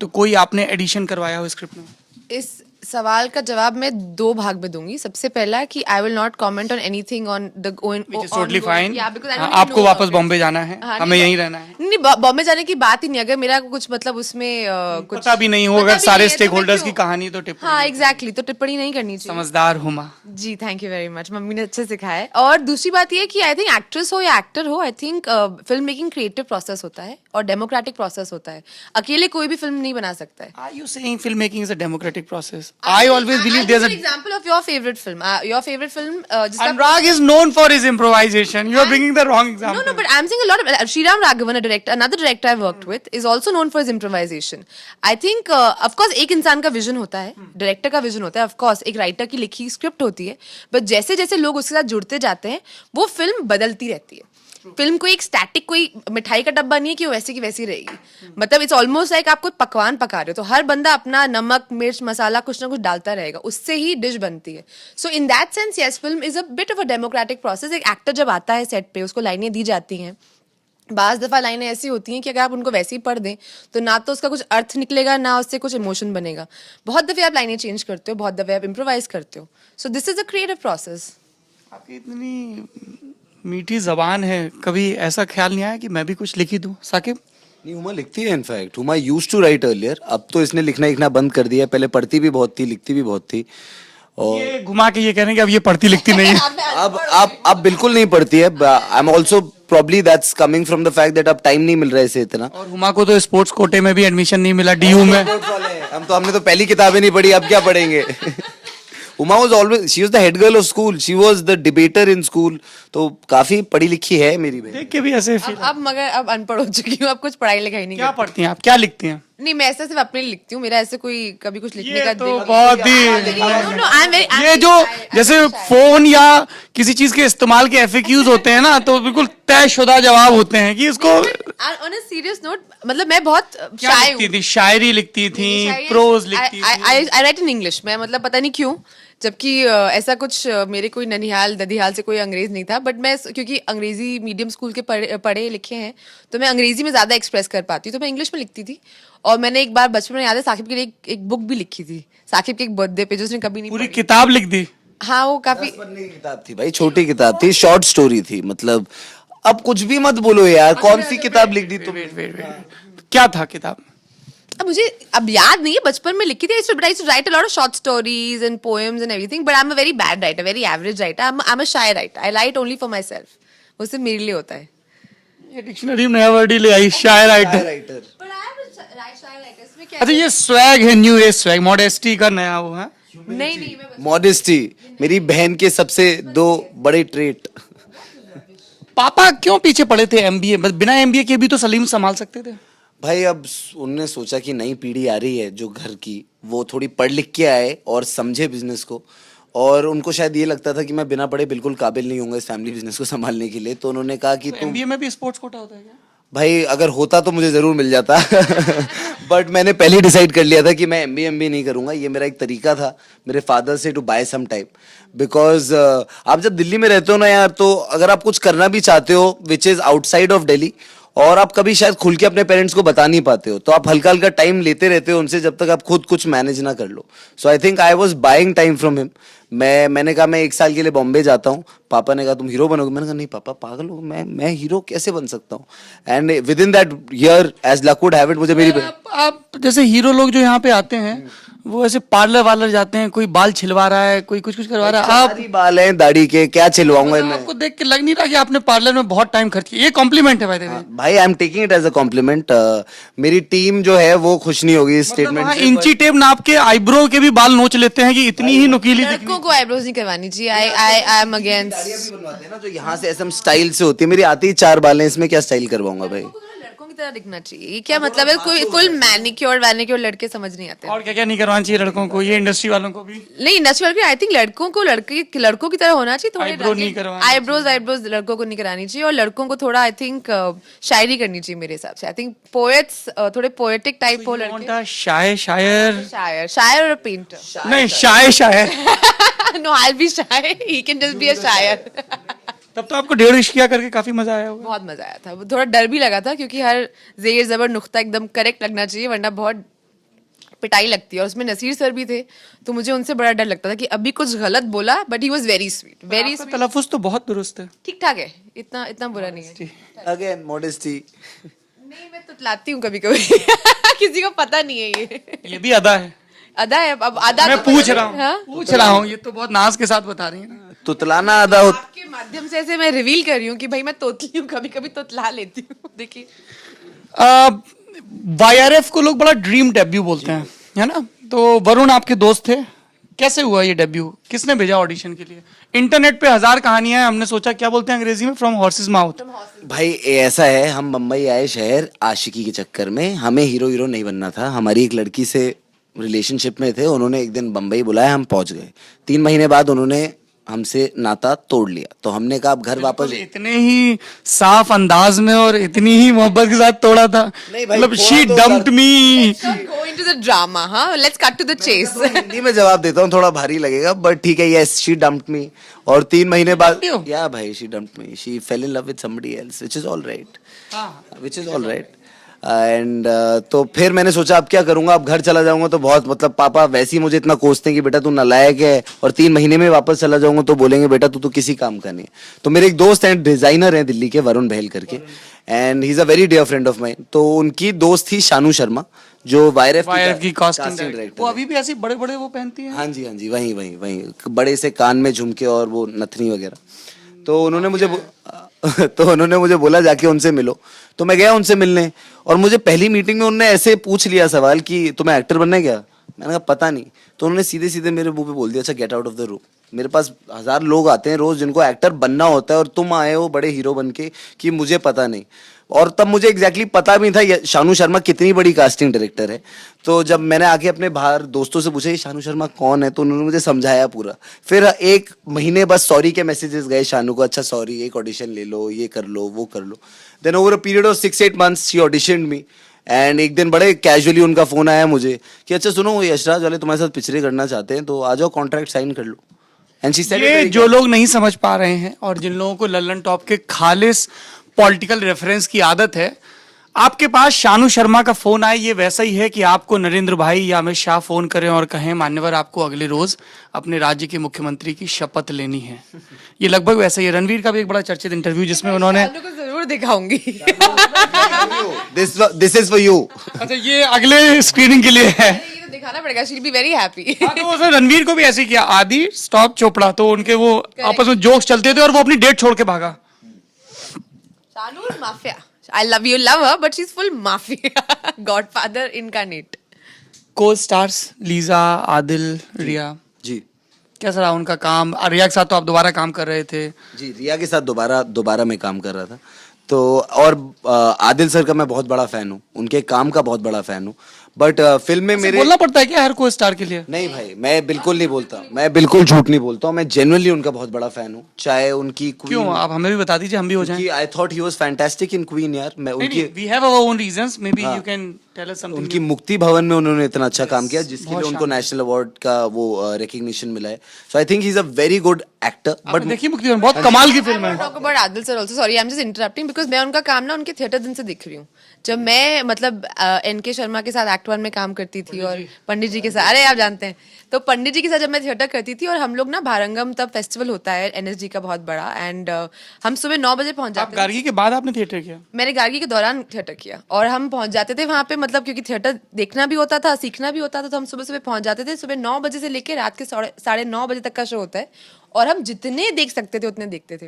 तो कोई आपने एडिशन करवाया हो स्क्रिप्ट में? इस सवाल का जवाब मैं दो भाग में दूंगी। सबसे पहला कि I will not comment on anything on the Which is totally fine. हाँ, आपको वापस बॉम्बे जाना है, हमें यहीं रहना है। नहीं, बॉम्बे जाने की बात ही नहीं। अगर मेरा कुछ मतलब उसमें कुछ पता भी नहीं हो, पता अगर भी सारे नहीं है, तो स्टेक मैं होल्डर्स क्यों? की कहानी तो टिप्पणी। हाँ एग्जैक्टली, तो टिप्पणी नहीं करनी चाहिए। समझदार हुमा। जी, thank you very much, mummy ने अच्छे सिखाया है। और दूसरी बात ये कि आई थिंक एक्ट्रेस हो या एक्टर हो, I think film making creative process होता है और डेमोक्रेटिक प्रोसेस होता है। अकेले कोई भी फिल्म नहीं बना सकता है। Are you saying filmmaking is a democratic process? I always believe there's a example of your favorite film. Your favorite film, जिसका Anurag is known for his improvisation. You are bringing the wrong example. No, but I'm saying a lot of Sriram Raghavan, a director, another director I've worked with, is also known for his improvisation. I think, of course, एक इंसान का विजन होता है, डायरेक्टर का विजन होता है, of course, एक राइटर की लिखी स्क्रिप्ट होती है, बट जैसे जैसे लोग उसके साथ जुड़ते जाते हैं, वो फिल्म बदलती रहती है। फिल्म कोई एक स्टैटिक, कोई मिठाई का डब्बा नहीं है कि वो वैसे की वैसी रहेगी। मतलब इट्स ऑलमोस्ट लाइक आप कोई पकवान पका रहे हो, तो हर बंदा अपना नमक मिर्च मसाला कुछ ना कुछ डालता रहेगा, उससे ही डिश बनती है। So in that sense yes, film is a bit of a democratic process. एक एक्टर जब आता है सेट पे, उसको लाइनें दी जाती हैं, बाज़ दफ़ा लाइनें ऐसी होती हैं कि अगर आप उनको वैसे ही पढ़ दें तो ना तो उसका कुछ अर्थ निकलेगा, ना उससे कुछ इमोशन बनेगा। बहुत दफ़े आप लाइनें चेंज करते हो, बहुत दफ़े आप इम्प्रोवाइज करते हो। So this is a creative process. आपकी इतनी मीठी जबान है, कभी ऐसा ख्याल नहीं आया कि मैं भी कुछ लिख ही दूं? साकिब? नहीं, हुमा लिखती है in fact, Huma used to write earlier, अब तो इसने लिखना बंद कर दिया है। पहले पढ़ती भी बहुत थी, लिखती भी बहुत थी, और ये घुमा के ये कह रहे हैं कि अब ये पढ़ती लिखती नहीं है। अब बिल्कुल नहीं पढ़ती है। I am also probably that's coming from the fact that अब टाइम नहीं मिल रहा है इसे इतना। और हुमा को तो स्पोर्ट्स कोटे में भी एडमिशन नहीं मिला डीयू में। हमने तो पहली किताबें नहीं पढ़ी, अब क्या पढ़ेंगे? Uma was always, she was the head girl of school, she was the debater in school, तो काफी पढ़ी लिखी है मेरी बहन। देख के भी ऐसे फील। अब मगर अब अनपढ़ हो चुकी हूँ, अब कुछ पढ़ाई लिखाई नहीं क्या करती। पढ़ती हैं आप, क्या लिखती हैं? नहीं, मैं ऐसे सिर्फ अपने लिए लिखती हूँ, मेरा ऐसे कोई कभी कुछ लिखने ये का तो दिल- बहुत ही No, I'm very- ये जो जैसे फोन या किसी चीज के इस्तेमाल के FAQs होते हैं ना, तो बिल्कुल तयशुदा जवाब होते हैं कि इसको On a serious note, मतलब मैं बहुत क्या shy लिखती हूँ। थी? शायरी लिखती थी, प्रोज लिखती थी? I write in English। मैं मतलब पता नहीं क्यों, जबकि ऐसा कुछ मेरे कोई ननिहाल ददिहाल से कोई अंग्रेज नहीं था, बट मैं क्योंकि अंग्रेजी मीडियम स्कूल के पढ़े लिखे हैं तो मैं अंग्रेजी में ज्यादा एक्सप्रेस कर पाती हूँ, तो मैं इंग्लिश में लिखती थी। और मैंने एक बार बचपन में, याद है, साकिब के लिए एक बुक भी लिखी थी, साकिब के एक बर्थडे पे, जो उसने कभी नहीं पूरी पढ़ी। किताब लिख दी? हाँ, वो काफी 10 पन्ने की किताब थी भाई, छोटी किताब थी, शॉर्ट स्टोरी थी। मतलब अब कुछ भी मत बोलो यार, कौन सी किताब लिख दी तुम? क्या था किताब? अब मुझे अब याद नहीं है, बचपन में लिखी थी। I used to write a lot of short stories and poems and everything, but I'm a very bad writer, very average writer. I'm a shy writer. I write only for myself. वो सिर्फ मेरे लिए होता है। ये डिक्शनरी में नया वर्ड ही ले आई, शायर writer. Writer But I am a shy writer. इसमें क्या अच्छा, ये स्वैग है, न्यू एज स्वैग, मॉडेस्टी का नया वो है। नहीं नहीं मैं मॉडेस्टी मेरी बहन के सबसे 2 बड़े ट्रेट। पापा क्यों पीछे पड़े थे एमबीए? बस बिना एमबीए के भी तो सलीम संभाल सकते थे। भाई अब उनने सोचा कि नई पीढ़ी आ रही है जो घर की, वो थोड़ी पढ़ लिख के आए और समझे बिजनेस को, और उनको शायद ये लगता था कि मैं बिना पढ़े बिल्कुल काबिल नहीं हूँगा इस फैमिली बिजनेस को संभालने के लिए, तो उन्होंने कहा कि तुम एमबीए में भी स्पोर्ट्स कोटा होता है क्या? भाई अगर होता तो मुझे ज़रूर मिल जाता बट मैंने पहले ही डिसाइड कर लिया था कि मैं एमबीए नहीं करूँगा। ये मेरा एक तरीका था मेरे फादर से to buy some time, because आप जब दिल्ली में रहते हो ना यार, तो अगर आप कुछ करना भी चाहते हो which is outside of Delhi, और आप कभी शायद खुल के अपने पेरेंट्स को बता नहीं पाते हो, तो आप हल्का हल्का टाइम लेते रहते हो उनसे जब तक आप खुद कुछ मैनेज ना कर लो। So I think I was buying time from him. मैंने कहा मैं 1 साल के लिए बॉम्बे जाता हूँ। पापा ने कहा तुम हीरो बनोगे? मैंने कहा नहीं पापा पागल हो, मैं हीरो कैसे बन सकता हूँ? And within that year as luck would have it, मुझे मेरी आप जैसे हीरो लोग जो यहाँ पे आते हैं वो ऐसे पार्लर वार्लर जाते हैं, कोई बाल छिलवा रहा है, कोई कुछ कुछ करवा रहा है। आप सारी बाल हैं दाढ़ी के, क्या छिलवाऊंगा मैं? आपको देख के लग नहीं रहा कि आपने पार्लर में बहुत टाइम खर्च किया? ये कॉम्प्लीमेंट है भाई देवे। भाई I am taking it as a compliment. मेरी टीम जो है वो खुश नहीं होगी इस स्टेटमेंट वहाँ से। इंची टेप नाप के आईब्रो के भी बाल नोच लेते हैं कि इतनी ही नुकीली दिखनी। लड़कों को आईब्रोज नहीं करवानी चाहिए। I am against. दाढ़ियाँ भी बनवाते हैं ना जो यहाँ से ऐसे स्टाइल से होती है, मेरी आती ही 4 बाल हैं, इसमें क्या स्टाइल करवाऊंगा भाई? लड़कों की तरह दिखना चाहिए। ये क्या मतलब है? कोई फुल मैनिक्योर वैनिक्योर लड़के समझ नहीं आते। और क्या क्या नहीं करवाना चाहिए लड़कों को, ये इंडस्ट्री वालों को भी? नहीं नेचुरल के आई थिंक लड़कों को लड़कों की तरह होना चाहिए। थोड़े Eyebrow नहीं करवाना आईब्रोज लड़कों को नहीं करानी चाहिए, और लड़कों को थोड़ा आई थिंक शायरी करनी चाहिए मेरे हिसाब से। आई थिंक पोएट्स थोड़े पोएटिक टाइप हो लड़के। शायर शायर शायर और पेंटर। नहीं शायर नो आई बी शायर, he can just be a शायर। तब तो आपको 1.5 इश्किया करके काफी मजा आया होगा। बहुत मजा आया था। थोड़ा डर भी लगा था क्योंकि हर जेर जबर नुक्ता एकदम करेक्ट लगना चाहिए, वरना बहुत पिटाई लगती है। और उसमें नसीर सर भी थे, तो मुझे उनसे बड़ा डर लगता था कि अभी कुछ गलत बोला, but he was very sweet, very आपका स्वीट। तलफ्फुज़ तो बहुत दुरुस्त है। ठीक ठाक है, इतना इतना बुरा नहीं है। Again modesty. नहीं मैं तुतलाती हूँ कभी कभी किसी को पता नहीं है ये ये भी अदा है। अदा है। अब अदा मैं तो पूछ पता रहा नहीं, हाँ? हूँ पूछ रहा हूँ, ये तो बहुत नाज के साथ बता रही है ना। तुतलाना आधा होता। आपके माध्यम से ऐसे मैं रिवील कर रही हूँ कि भाई मैं तोतली हूँ, कभी कभी तुतला लेती हूँ। देखिए वाईआरएफ को लोग बड़ा ड्रीम डेब्यू बोलते हैं, है ना? तो वरुण आपके दोस्त थे, कैसे हुआ ये डेब्यू? किसने भेजा ऑडिशन के लिए? इंटरनेट पे 1000 कहानियां हैं, हमने सोचा क्या बोलते हैं अंग्रेजी में, फ्रॉम हॉर्सेस माउथ। भाई ऐसा है, हम मुंबई आए शहर आशिकी के चक्कर में, हमें हीरो नहीं बनना था। हमारी एक लड़की से रिलेशनशिप में थे, उन्होंने एक दिन बम्बई बुलाया, हम पहुंच गए। 3 महीने बाद उन्होंने हमसे नाता तोड़ लिया, तो हमने कहा अब घर वापस। इतने ही साफ अंदाज में और इतनी ही मोहब्बत के साथ तोड़ा था, नहीं भाई, मतलब थोड़ा शी तो dumped me. Go into the drama, हाँ? Let's cut to the chase. Hindi में जवाब देता हूँ, थोड़ा भारी लगेगा बट ठीक है। यस शी डम्प्ड मी, और 3 महीने बाद you? या भाई she dumped me, she fail in love with somebody else, which is all right, which is all right. And तो फिर मैंने सोचा अब क्या करूंगा, अब घर चला जाऊंगा तो बहुत, मतलब पापा वैसे ही मुझे इतना कोसते हैं कि बेटा तू नालायक है, और 3 महीने में वापस चला जाऊंगा तो बोलेंगे बेटा तू तो किसी काम का नहीं है। तो मेरे एक दोस्त हैं, डिजाइनर हैं दिल्ली के, वरुण बहल करके, and he is a very dear friend of mine. तो उनकी दोस्त थी शानू शर्मा, जो वायरएफ की कास्टिंग डायरेक्टर डायरेक्टर, वो अभी भी ऐसे बड़े बड़े वो पहनती है। हाँ जी वही बड़े से कान में झुमके और वो नथनी वगैरह। तो उन्होंने मुझे बोला जाके उनसे मिलो, तो मैं गया उनसे मिलने, और मुझे पहली मीटिंग में उन्होंने ऐसे पूछ लिया सवाल कि तुम्हें एक्टर बनना है क्या? मैंने कहा पता नहीं। तो उन्होंने सीधे सीधे मेरे मुंह पे बोल दिया, अच्छा get out of the room. मेरे पास 1000 लोग आते हैं रोज जिनको एक्टर बनना होता है, और तुम आए हो बड़े हीरो बन के कि मुझे पता नहीं। और तब मुझे एग्जैक्टली पता भी था शानू शर्मा कितनी बड़ी कास्टिंग डायरेक्टर है। तो जब मैंने आके अपने बाहर दोस्तों से पूछा ये शानू शर्मा कौन है, तो उन्होंने मुझे समझाया पूरा। फिर 1 महीने बस सॉरी के मैसेजेस गए शानू को, अच्छा सॉरी, एक ऑडिशन ले लो, ये कर लो, वो कर लो। Then over a period of 6-8 months she auditioned me, and एक दिन बड़े कैजुअली उनका फोन आया मुझे कि अच्छा सुनो वो यशराज वाले तुम्हारे साथ पिक्चरें करना चाहते हैं, तो आ जाओ कॉन्ट्रैक्ट साइन कर लो। एंड शी सेड, ये जो लोग नहीं समझ पा रहे हैं और जिन लोगों को लल्लन टॉप के खालिस पॉलिटिकल रेफरेंस की आदत है, आपके पास शानू शर्मा का फोन आए, ये वैसा ही है कि आपको नरेंद्र भाई या अमित शाह फोन करें और कहें मान्यवर आपको अगले रोज अपने राज्य के मुख्यमंत्री की शपथ लेनी है। ये लगभग वैसा ही है। रणवीर का भी एक बड़ा चर्चित इंटरव्यू जिसमें उन्होंने, शानू को जरूर दिखाऊंगी। This is for you. अच्छा ये अगले स्क्रीनिंग के लिए है। ये तो दिखाना पड़ेगा, she will be very happy. हाँ, तो उसने रणवीर को भी ऐसे ही किया, आदि स्टॉप चोपड़ा, तो उनके वो आपस में जोक्स चलते थे और वो अपनी डेट छोड़ के भागा। Shanu mafia, I love her, but she's full mafia. Godfather incarnate. को स्टार्स लीजा, आदिल, रिया, कैसा रहा उनका काम? रिया के साथ तो आप दोबारा काम कर रहे थे। जी, रिया के साथ दोबारा मैं काम कर रहा था। तो और आदिल सर का मैं बहुत बड़ा फैन हूँ, उनके काम का बहुत बड़ा फैन हूँ। बट फिल्म में मेरे बोलना पड़ता है क्या हर को स्टार के लिए? नहीं भाई, मैं बिल्कुल नहीं बोलता, मैं बिल्कुल झूठ नहीं बोलता हूँ, मैं जेन्युइनली उनका बहुत बड़ा फैन हूँ। चाहे उनकी क्यों? आप हमें भी बता दीजिए, हम भी हो जाएं। I thought he was fantastic in Queen यार। मैं उनकी we have our own reasons, maybe you can tell us something. उनकी मुक्ति भवन में उन्होंने इतना अच्छा काम किया जिसके लिए उनको नेशनल अवार्ड का वो रिकग्निशन मिला है। So I think he is a very good actor. But देखिए मुक्ति बहुत कमाल की फिल्म है। Talk about Adil sir also, sorry I am just interrupting because मैं उनका काम ना उनके थिएटर दिन से दिख रही हूँ। जब मैं मतलब एनके शर्मा के साथ एक्ट 1 में काम करती थी और पंडित जी के साथ, अरे आप जानते हैं, तो पंडित जी के साथ जब मैं थिएटर करती थी और हम लोग ना भारंगम, तब फेस्टिवल होता है एनएसजी का बहुत बड़ा, एंड हम सुबह 9 बजे पहुंच आप जाते थे। गार्गी के बाद आपने थिएटर किया? मैंने गार्गी के दौरान थिएटर किया और हम पहुंच जाते थे वहां पे, मतलब क्योंकि थिएटर देखना भी होता था, सीखना भी होता था, तो हम सुबह सुबह पहुंच जाते थे। सुबह 9 बजे से लेकर रात के 9:30 बजे तक का शो होता है और हम जितने देख सकते थे उतने देखते थे।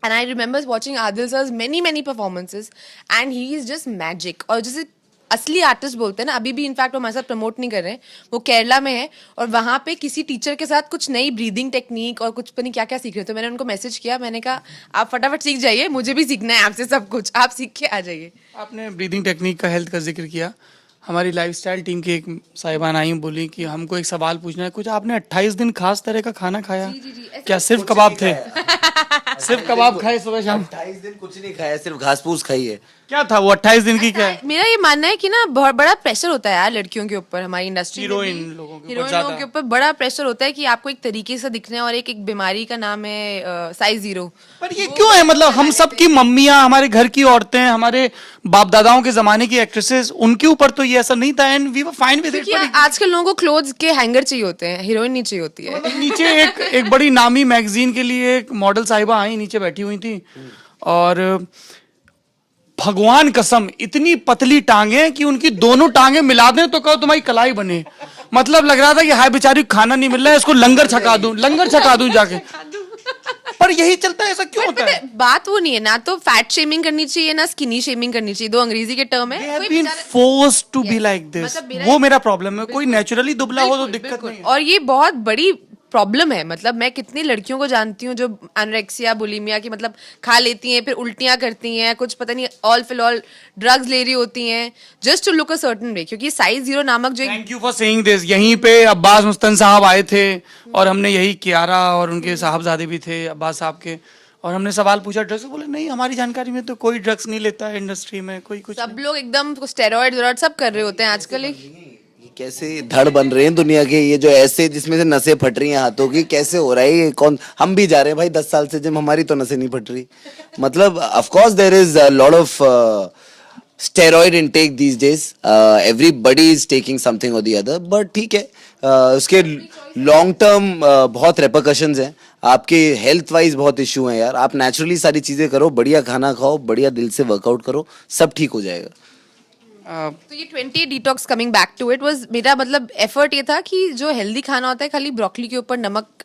And I remember watching Adil sir many performances and he is just magic. और जैसे असली आर्टिस्ट बोलते हैं ना, अभी भी इनफैक्ट वो हमारे साथ प्रमोट नहीं कर रहे हैं, वो केरला में है और वहाँ पे किसी टीचर के साथ कुछ नई ब्रीदिंग टेक्निक और कुछ पता नहीं क्या क्या सीख रहे थे। तो मैंने उनको मैसेज किया, मैंने कहा आप फटाफट सीख जाइए, मुझे भी सीखना है आपसे सब कुछ, आप सीख के आ जाइए। आपने ब्रीदिंग टेक्निक का, हेल्थ का जिक्र किया। हमारी लाइफस्टाइल टीम की एक साहिबान आई, बोली कि हमको एक सवाल पूछना है। कुछ आपने 28 दिन खास तरह का खाना खाया? क्या सिर्फ कबाब थे? सिर्फ कबाब खाए सुबह शाम? 28 दिन कुछ नहीं खाया, सिर्फ घास फूस खाई है। क्या था वो 28 दिन की? क्या है? मेरा ये मानना है कि ना बहुत बड़ा प्रेशर होता है यार लड़कियों के ऊपर, हमारी इंडस्ट्री में हीरोइन भी, लोगों के ऊपर हीरोइन ज्यादा। लोगों के ऊपर बड़ा प्रेशर होता है कि आपको एक तरीके से दिखना है, और एक बीमारी का नाम है साइज 0। पर ये क्यों है? मतलब हम सब की मम्मियां, हमारे घर की औरतें, हमारे बाप दादाओं के जमाने की एक्ट्रेसेस, उनके ऊपर तो ये ऐसा नहीं था and we were fine with it. क्योंकि आजकल लोगों को क्लोथ्स के हैंगर चाहिए होते हैं, हीरोइन नहीं चाहिए होती है। मतलब नीचे एक बड़ी नामी मैगजीन के लिए एक मॉडल साहिबा आई, नीचे बैठी हुई थी और भगवान कसम इतनी पतली टांगे कि उनकी दोनों टांगे मिला दें तो कहो तुम्हारी कलाई बने। मतलब लग रहा था कि हाय बेचारी खाना नहीं मिल रहा है, इसको लंगर छका दूं जाके। पर यही चलता है, ऐसा क्यों होता है? बात वो नहीं है ना, तो फैट शेमिंग करनी चाहिए ना स्किनी शेमिंग करनी चाहिए, दो अंग्रेजी के टर्म है। They have been forced to be like this। मतलब वो मेरा प्रॉब्लम है। कोई नेचुरली दुबला हो तो दिक्कत नहीं है। और ये बहुत बड़ी प्रॉब्लम है। मतलब मैं कितनी लड़कियों को जानती हूँ जो एनोरेक्सिया बुलिमिया की मतलब खा लेती हैं, फिर उल्टियां करती हैं, कुछ पता नहीं ऑल फिल ऑल ड्रग्स ले रही होती हैं just to look a certain way, क्योंकि साइज 0 नामक जो thank you for saying this. यहीं पे अब्बास मुस्तन साहब आए थे और हमने यही कियारा और उनके साहबजादे भी थे अब्बास साहब के, और हमने सवाल पूछा ड्रग्स, बोले नहीं हमारी जानकारी में तो कोई ड्रग्स नहीं लेता है इंडस्ट्री में, कोई कुछ सब लोग एकदम स्टेरॉइड सब कर रहे होते हैं आजकल। ये कैसे धड़ बन रहे हैं दुनिया के, ये जो ऐसे जिसमें से नसें फट रही हैं हाथों की, कैसे हो रहा है ये? कौन? हम भी जा रहे हैं भाई 10 साल से जिम, हमारी तो नसें नहीं फट रही। मतलब of course there is a lot of steroid intake these days, everybody is taking something or the other, but ठीक है, उसके लॉन्ग टर्म बहुत repercussions हैं, आपके हेल्थ वाइज बहुत इशू हैं यार। आप नेचुरली सारी चीजें करो, बढ़िया खाना खाओ, बढ़िया दिल से वर्कआउट करो, सब ठीक हो जाएगा। तो ये 20 detox coming back to it was, मेरा मतलब एफर्ट ये था कि जो हेल्दी खाना होता है खाली ब्रोकली के ऊपर नमक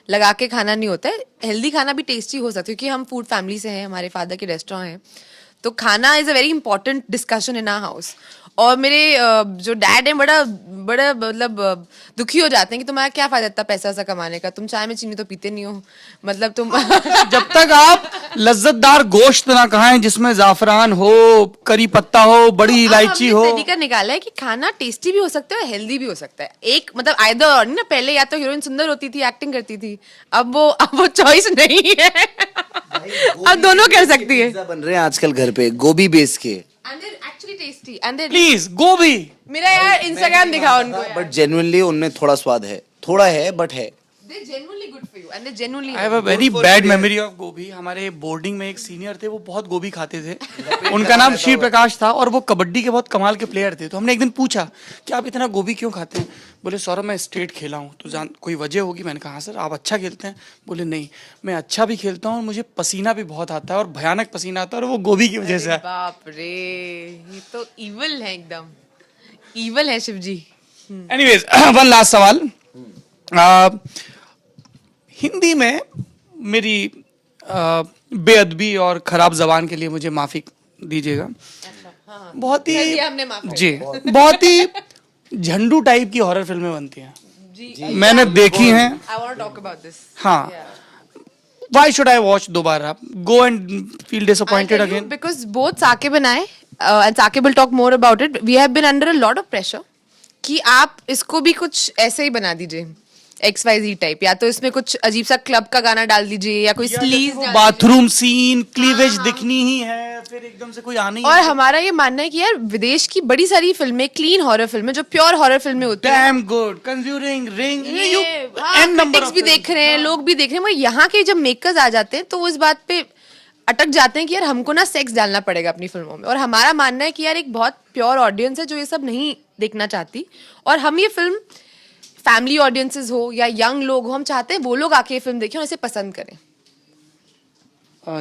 लगा के खाना नहीं होता है, हेल्दी खाना भी टेस्टी हो सकता है, क्योंकि हम फूड फैमिली से हैं, हमारे फादर के रेस्टोरेंट हैं, तो खाना is a very important discussion in our house. और मेरे जो डैड हैं बड़ा बड़ा मतलब दुखी हो जाते हैं कि तुम्हारा क्या फायदा इतना पैसा सा कमाने का, तुम चाय में चीनी तो पीते नहीं हो, मतलब तुम जब तक आप लज्जतदार गोश्त ना खाएं जिसमें जाफरान हो, करी पत्ता हो, बड़ी इलायची हो। तरीका निकाला है कि खाना टेस्टी भी हो सकता है, हेल्दी भी हो सकता है, एक मतलब आइदर और नहीं ना। पहले या तो हीरोइन सुंदर होती थी, एक्टिंग करती थी, अब वो चॉइस नहीं है। अब दोनों कर सकती है। पिज्जा बन रहे हैं आजकल घर पे गोभी बेस के, And they're actually tasty. And they're please गोभी। मेरा यार इंस्टाग्राम दिखाओ उनको यार। बट जेन्युइनली उनमें थोड़ा स्वाद है, थोड़ा है बट है। They're genuinely good for you and they're genuinely I have a very bad memory of गोभी। हमारे बोर्डिंग में एक सीनियर थे, वो बहुत गोभी खाते थे। उनका नाम श्री प्रकाश था और वो कबड्डी के बहुत कमाल के प्लेयर थे। तो हमने एक दिन पूछा कि आप इतना गोभी क्यों खाते हैं? बोले सौरभ मैं स्टेट खेला हूँ तो जान कोई वजह होगी। मैंने कहा हाँ सर, आप अच्छा खेलते हैं? बोले नहीं, मैं अच्छा भी खेलता हूँ और मुझे पसीना भी बहुत आता है और भयानक पसीना आता है और वो गोभी की वजह से है। बाप रे, ये तो इविल है, एकदम इविल है शिव जी। एनीवेज वन लास्ट सवाल। हिंदी में मेरी बेअदबी और खराब जबान के लिए मुझे माफी दीजिएगा। बहुत कर ही दिया हमने माफ। जी बहुत ही झंडू टाइप की हॉरर फिल्में बनती हैं। मैंने देखी हैं। I want to talk about this. हाँ, why should I watch दोबारा? Go and feel disappointed again. Because both Saqib and I, and Saqib will talk more about it, we have been under a lot of pressure कि आप इसको भी कुछ ऐसे ही बना दीजिए, XYZ टाइप, या तो इसमें कुछ अजीब सा क्लब का गाना डाल दीजिए या कोई स्लीज बाथरूम सीन, क्लीवेज दिखनी ही है, फिर एकदम से कोई आने ही और हमारा ये मानना है कि यार विदेश की बड़ी सारी फिल्में, क्लीन हॉरर फिल्में, जो प्योर हॉरर फिल्में होती हैं, damn good, conjuring, ring, you हाँ, n number critics of भी films. देख रहे हैं, लोग भी देख रहे हैं, मगर यहाँ के जब मेकर्स आ जाते हैं तो वो इस बात पे अटक जाते हैं कि यार हमको ना सेक्स डालना पड़ेगा अपनी फिल्मों में। और हमारा मानना है कि यार एक बहुत प्योर ऑडियंस है जो ये सब नहीं देखना चाहती, और हम ये फिल्म फैमिली ऑडियंसेस हो या यंग लोग हो, हम चाहते हैं वो लोग आके ये फिल्म देखें और इसे पसंद करें।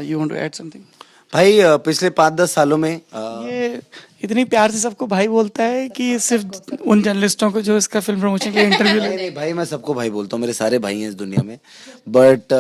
You want to add something? भाई पिछले 5-10 सालों में ये इतनी प्यार से सबको भाई बोलता है कि सिर्फ उन जर्नलिस्टों को जो इसका फिल्म प्रमोशन के इंटरव्यू नहीं नहीं भाई, मैं सबको भाई बोलता हूँ, मेरे सारे भाई हैं इस दुनिया में। बट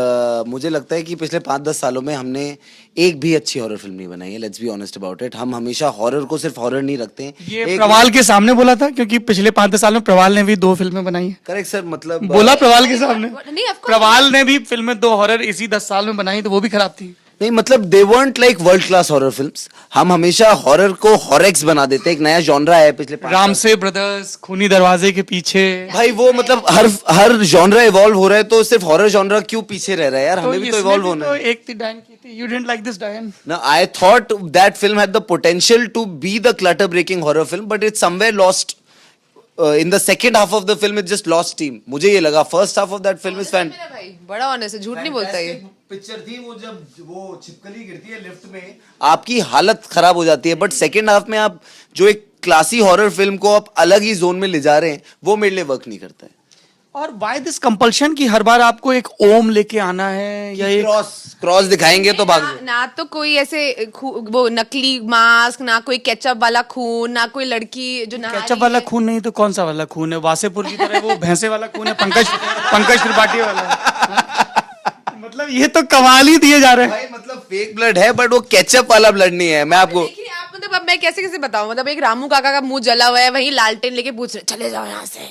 मुझे लगता है कि पिछले 5-10 सालों में हमने एक भी अच्छी हॉरर फिल्म नहीं बनाई है। Let's be honest about it. हम हमेशा हॉरर को सिर्फ हॉरर नहीं रखते हैं। ये प्रवाल के सामने बोला था, क्योंकि पिछले 5-10 साल में प्रवाल ने भी 2 फिल्में बनाई हैं। करेक्ट सर, मतलब बोला प्रवाल के सामने, नहीं, of course। प्रवाल ने भी फिल्में 2 हॉरर इसी 10 साल में बनाई, तो वो भी खराब थी। नहीं, मतलब दे weren't like world class horror films. हम हमेशा हॉरर को हॉरेक्स बना देते हैं। एक नया जॉनरा है पिछले 5 राम से ब्रदर्स, खूनी दरवाजे के पीछे, भाई वो मतलब हर जॉनरा इवॉल्व हो रहा है, तो सिर्फ हॉरर जॉनरा क्यों पीछे रह रहा है यार? हमें भी तो इसमें इवॉल्व भी होना तो है। एक थी डायन की थी। You didn't like this Daayan? ना, I thought that film had the potential to be the clutter breaking horror film, but it's somewhere lost in the second half of the film. It just lost steam. मुझे ये लगा first half of that film is fan. मेरा भाई बड़ा ऑनेस्ट है, झूठ नहीं बोलता ये। पिक्चर थी वो, जब वो छिपकली गिरती है लिफ्ट में, आपकी हालत खराब हो जाती है। बट सेकंड हाफ में आप जो एक क्लासी हॉरर फिल्म को आप अलग ही जोन में ले जा रहे हैं, वो मेरे लिए वर्क नहीं करता है। और व्हाई दिस कंपल्शन कि हर बार आपको एक ओम लेके आना है या एक क्रॉस दिखाएंगे तो भाग जाओ। ना तो कोई ऐसे वो नकली मास्क, ना कोई केचप वाला खून, ना कोई लड़की जो नहा केचप रही वाला है। खून नहीं तो कौन सा वाला खून है? वासेपुर की तरह वो भैंसे वाला खून है, पंकज त्रिपाठी वाला। मतलब ये तो कमाल ही दिए जा रहे हैं। भाई मतलब फेक ब्लड है, बट वो केचप वाला ब्लड नहीं है। मैं आपको देखिए आप, मतलब अब मैं कैसे कैसे बताऊं, मतलब एक रामू काका का मुंह जला हुआ है, वहीं लालटेन लेके पूछ रहे चले जाओ यहाँ से,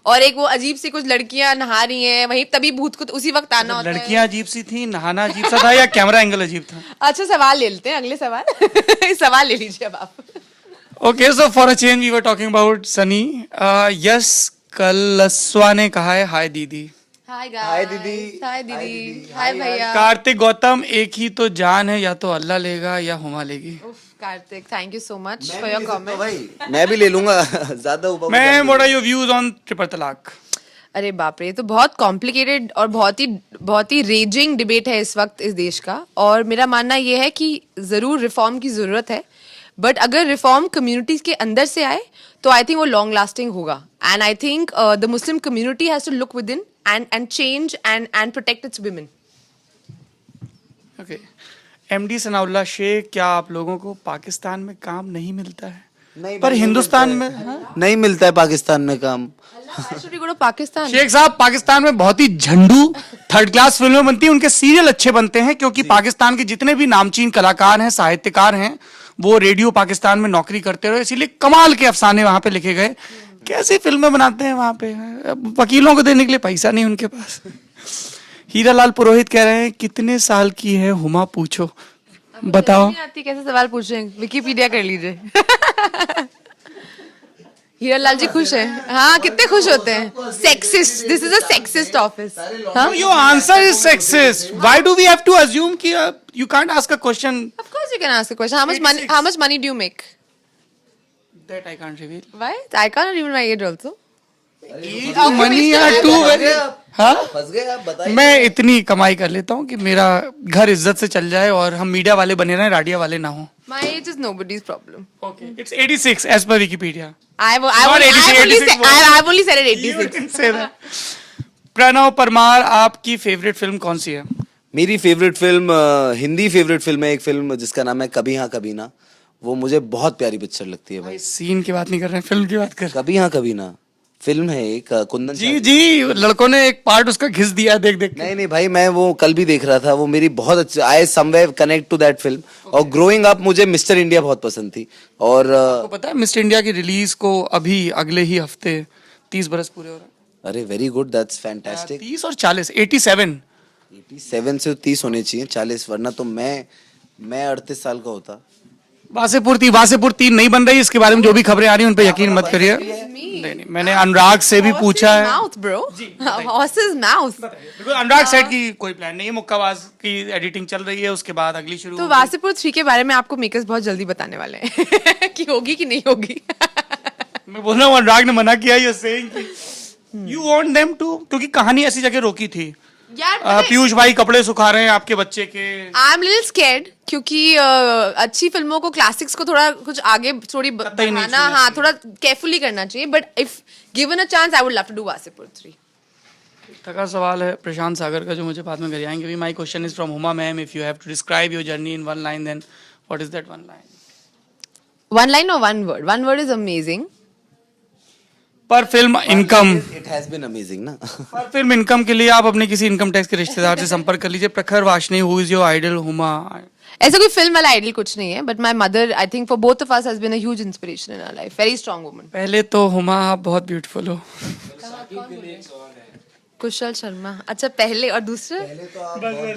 और एक वो अजीब सी कुछ लड़कियां नहा रही हैं, वहीं तभी भूत को तो उसी वक्त आना होता है। लड़कियां अजीब सी थी, नहाना अजीब सा था, या कैमरा एंगल अजीब था? अच्छा सवाल ले लेते हैं, अगले सवाल सवाल ले लीजिए अब आप। Okay, so for a change we were talking about Sunny. Yes कलस्वा ने कहा है हाय दीदी। हाय हाय दीदी। हाय दीदी, हाय भैया। कार्तिक गौतम, एक ही तो जान है, या तो अल्लाह लेगा या हुमा लेगी। उफ, Kartik, thank you so much for your comment. भाई मैं भी ले लूंगा ज्यादा ऊपर। मैं what are your views on triple talaq? अरे बाप रे, ये तो बहुत कॉम्प्लिकेटेड और बहुत ही रेजिंग डिबेट है इस वक्त इस देश का, और मेरा मानना ये है कि जरूर रिफॉर्म की जरूरत है, बट अगर रिफॉर्म कम्युनिटीज के अंदर से आए तो आई थिंक वो लॉन्ग लास्टिंग होगा। And I think the muslim community has to look within and change and protect its women. Okay, MD Sanaullah Shaikh, क्या आप लोगों को पाकिस्तान में काम नहीं मिलता है? नहीं, पर नहीं हिंदुस्तान मिलता में है। हाँ? नहीं मिलता है पाकिस्तान में काम। पाकिस्तान शेख साहब, पाकिस्तान में बहुत ही झंडू थर्ड क्लास फिल्में बनती हैं, उनके सीरियल अच्छे बनते हैं, क्योंकि पाकिस्तान के जितने भी नामचीन कलाकार हैं, साहित्यकार हैं, वो रेडियो पाकिस्तान में नौकरी करते रहे, इसीलिए कमाल के अफसाने वहां पे लिखे गए। कैसी फिल्में बनाते हैं वहां पे? वकीलों को देने के लिए पैसा नहीं उनके पास। हीरालाल पुरोहित कह रहे हैं कितने साल की है हुमा, पूछो बताओ। नहीं आती, कैसे सवाल पूछ रहे हैं? विकिपीडिया कर लीजिए। हीरालाल जी खुश है? हाँ, कितने खुश होते हैं। Sexist, this is a sexist office. हाँ, your answer is sexist. Why do we have to assume कि you can't ask a question? Of course you can ask a question. How much money do you make? That I can't reveal. Why? I can't reveal my age also. Money are to vary. हाँ, फंस गए आप, बताइए। मैं इतनी कमाई कर लेता हूँ कि मेरा घर इज्जत से चल जाए और हम मीडिया वाले बने रहें, राडिया वाले ना हो। My age is nobody's problem. Okay, it's 86 as per Wikipedia. I've Not 86, only said it You 86. can say that. Pranav Parmar, आपकी फेवरेट फिल्म कौन सी है? मेरी favourite film Hindi favourite film है एक फिल्म जिसका नाम है कभी हाँ कभी ना। वो मुझे बहुत प्यारी पिक्चर लगती है भाई। सीन की बात नहीं कर रहे हैं, फिल्म की बात कर रहे कभी हाँ कभी ना फिल्म है एक कुंदन हैं। जी, लड़कों ने एक पार्ट उसका घिस दिया देख देख के। नहीं भाई, मैं वो कल भी देख रहा था। वो मेरी बहुत अच्छी, I somewhere connect to that film. और ग्रोइंग अप मुझे मिस्टर इंडिया बहुत पसंद थी। और आपको पता है मिस्टर इंडिया की रिलीज को अभी अगले ही हफ्ते 30 बरस पूरे हो रहे हैं। अरे वेरी गुड, दैट्स फैंटास्टिक। 30 और 40, 87। 87 से 30 होने चाहिए, 40, वरना तो मैं 38 साल का होता। वासेपुर 3 नहीं बन रही, इसके बारे में जो भी खबरें आ रही हैं उन पे यकीन मत करिए। नहीं, मैंने अनुराग से भी पूछा है। Mouth bro, horses mouth. बिल्कुल, अनुराग सेट की कोई प्लान नहीं है, मुक्काबाज की एडिटिंग चल रही है, उसके बाद अगली शुरू तो वासेपुर 3 के बारे में आपको मेकर्स बहुत जल्दी बताने वाले हैं कि होगी कि नहीं होगी। मैं बोल रहा हूँ अनुराग ने मना किया, ये saying you want them to, क्योंकि कहानी ऐसी जगह रोकी थी। यार पीयूष भाई कपड़े सुखा रहे हैं आपके बच्चे के। आई एम लिटिल स्कैर्ड, क्योंकि अच्छी फिल्मों को, क्लासिक्स को थोड़ा कुछ आगे थोड़ी नहीं बढ़ाना, छूना हाँ थोड़ा केयरफुली करना चाहिए, but if given a chance I would love to do Wasseypur 3। तका सवाल है प्रशांत सागर का, जो मुझे बाद में कर आएंगे भी। My question is from Huma ma'am, if you have to describe your journey in one line, then what is that one line? One line or one word? One word is amazing. पर film income, it has been amazing ना। पर फिल्म इनकम के लिए आप अपने किसी इनकम टैक्स के रिश्तेदार से संपर्क कर लीजिए। Prakhar Varshney, who is your idol? Huma. ऐसा कोई फिल्म वाला आइडल कुछ नहीं है, but my mother, I think for both of us has been a huge inspiration in our life. Very strong woman. पहले तो हुमा आप बहुत ब्यूटीफुल हो। कुशल शर्मा। अच्छा, पहले और दूसरे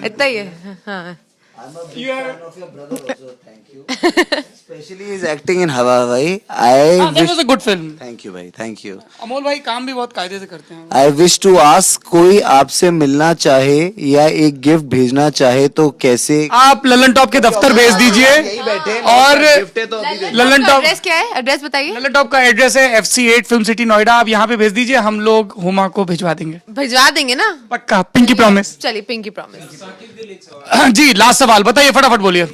इतना ही है। हाँ, I'm a big fan of your brother also. Thank you. Especially his acting in Hava Bhai. I That wish. was a good film. Thank you भाई, thank you. अमोल भाई काम भी बहुत कायदे से करते हैं। I wish to ask, कोई आपसे मिलना चाहे या एक गिफ्ट भेजना चाहे तो कैसे? आप ललन टॉप के दफ्तर भेज दीजिए। और ललन टॉप, एड्रेस क्या है? एड्रेस बताइए। ललन टॉप का एड्रेस है FC8 फिल्म सिटी नोएडा। आप यहाँ पे भेज दीजिए, हम लोग हुमा को भिजवा देंगे, भिजवा देंगे ना? पक्का, पिंकी प्रॉमिस। चलिए, पिंकी प्रॉमिस। जी, लास्ट सवाल बताइए, फटाफट बोलिए।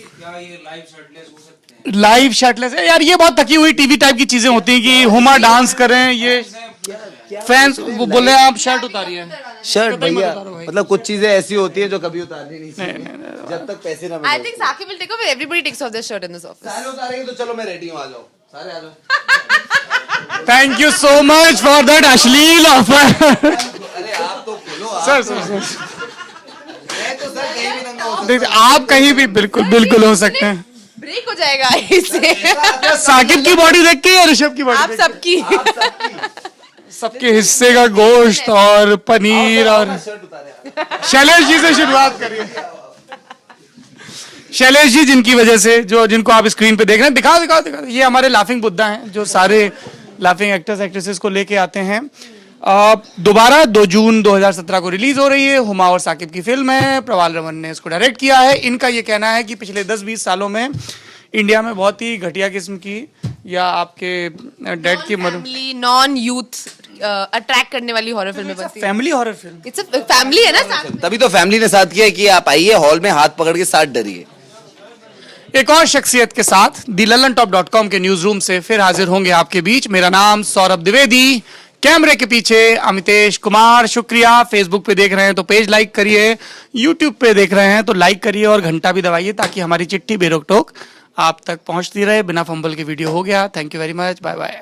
लाइव शर्टलेस है यार, ये बहुत थकी हुई टीवी टाइप की चीजें होती हैं कि हुमा डांस करें, ये फैंस वो बोल रहे हैं आप शर्ट उतारिए। शर्ट भैया, मतलब कुछ चीजें ऐसी होती हैं जो कभी उतारनी नहीं चाहिए जब तक पैसे ना मिले। I think Saqib will take over, everybody takes off their shirt in this office. सारे उतारेंगे तो चलो मैं रेडी हूँ, आ जाओ सारे, आ जाओ। Thank you so much for that अश्लील ऑफर। अरे आप तो खोलो। सर मैं तो सर कहीं भी नंगा हो सकता देखिए, आप कहीं भी बिल्कुल हो सकते हैं। ब्रेक हो जाएगा इससे। क्या साकिब की बॉडी देख के या ऋषभ की बॉडी? आप सबकी। सबके हिस्से का गोश्त और पनीर और शर्ट उतारे। शैलेश जी से शुरुआत करिए। शैलेश जी, जिनकी वजह से जिनको आप स्क्रीन पे देख रहे हैं, दिखाओ। ये हमारे लाफिंग बुद्धा हैं, जो सारे लाफिंग एक्टर्स एक्ट्रेसेस को लेके आते हैं। दोबारा 2 जून 2017 को रिलीज हो रही है। हुमा और साकिब की फिल्म है, प्रवाल रमन ने इसको डायरेक्ट किया है। इनका ये कहना है कि पिछले 10-20 सालों में इंडिया में बहुत ही घटिया किस्म की या आपके डेड की मदद, नॉन यूथ अट्रैक्ट करने वाली हॉरर फिल्में बनती है। Family horror film. It's a family है ना साथ। तभी तो फैमिली ने साथ किया कि आप आइए हॉल में हाथ पकड़ के साथ डरिए। एक और शख्सियत के साथ thelalantop.com के न्यूज रूम से फिर हाजिर होंगे आपके बीच। मेरा नाम सौरभ द्विवेदी, कैमरे के पीछे अमितेश कुमार। शुक्रिया। फेसबुक पे देख रहे हैं तो पेज लाइक करिए, यूट्यूब पे देख रहे हैं तो लाइक करिए और घंटा भी दबाइए, ताकि हमारी चिट्ठी बेरोक टोक आप तक पहुंचती रहे। बिना फंबल के वीडियो हो गया। Thank you very much, bye bye.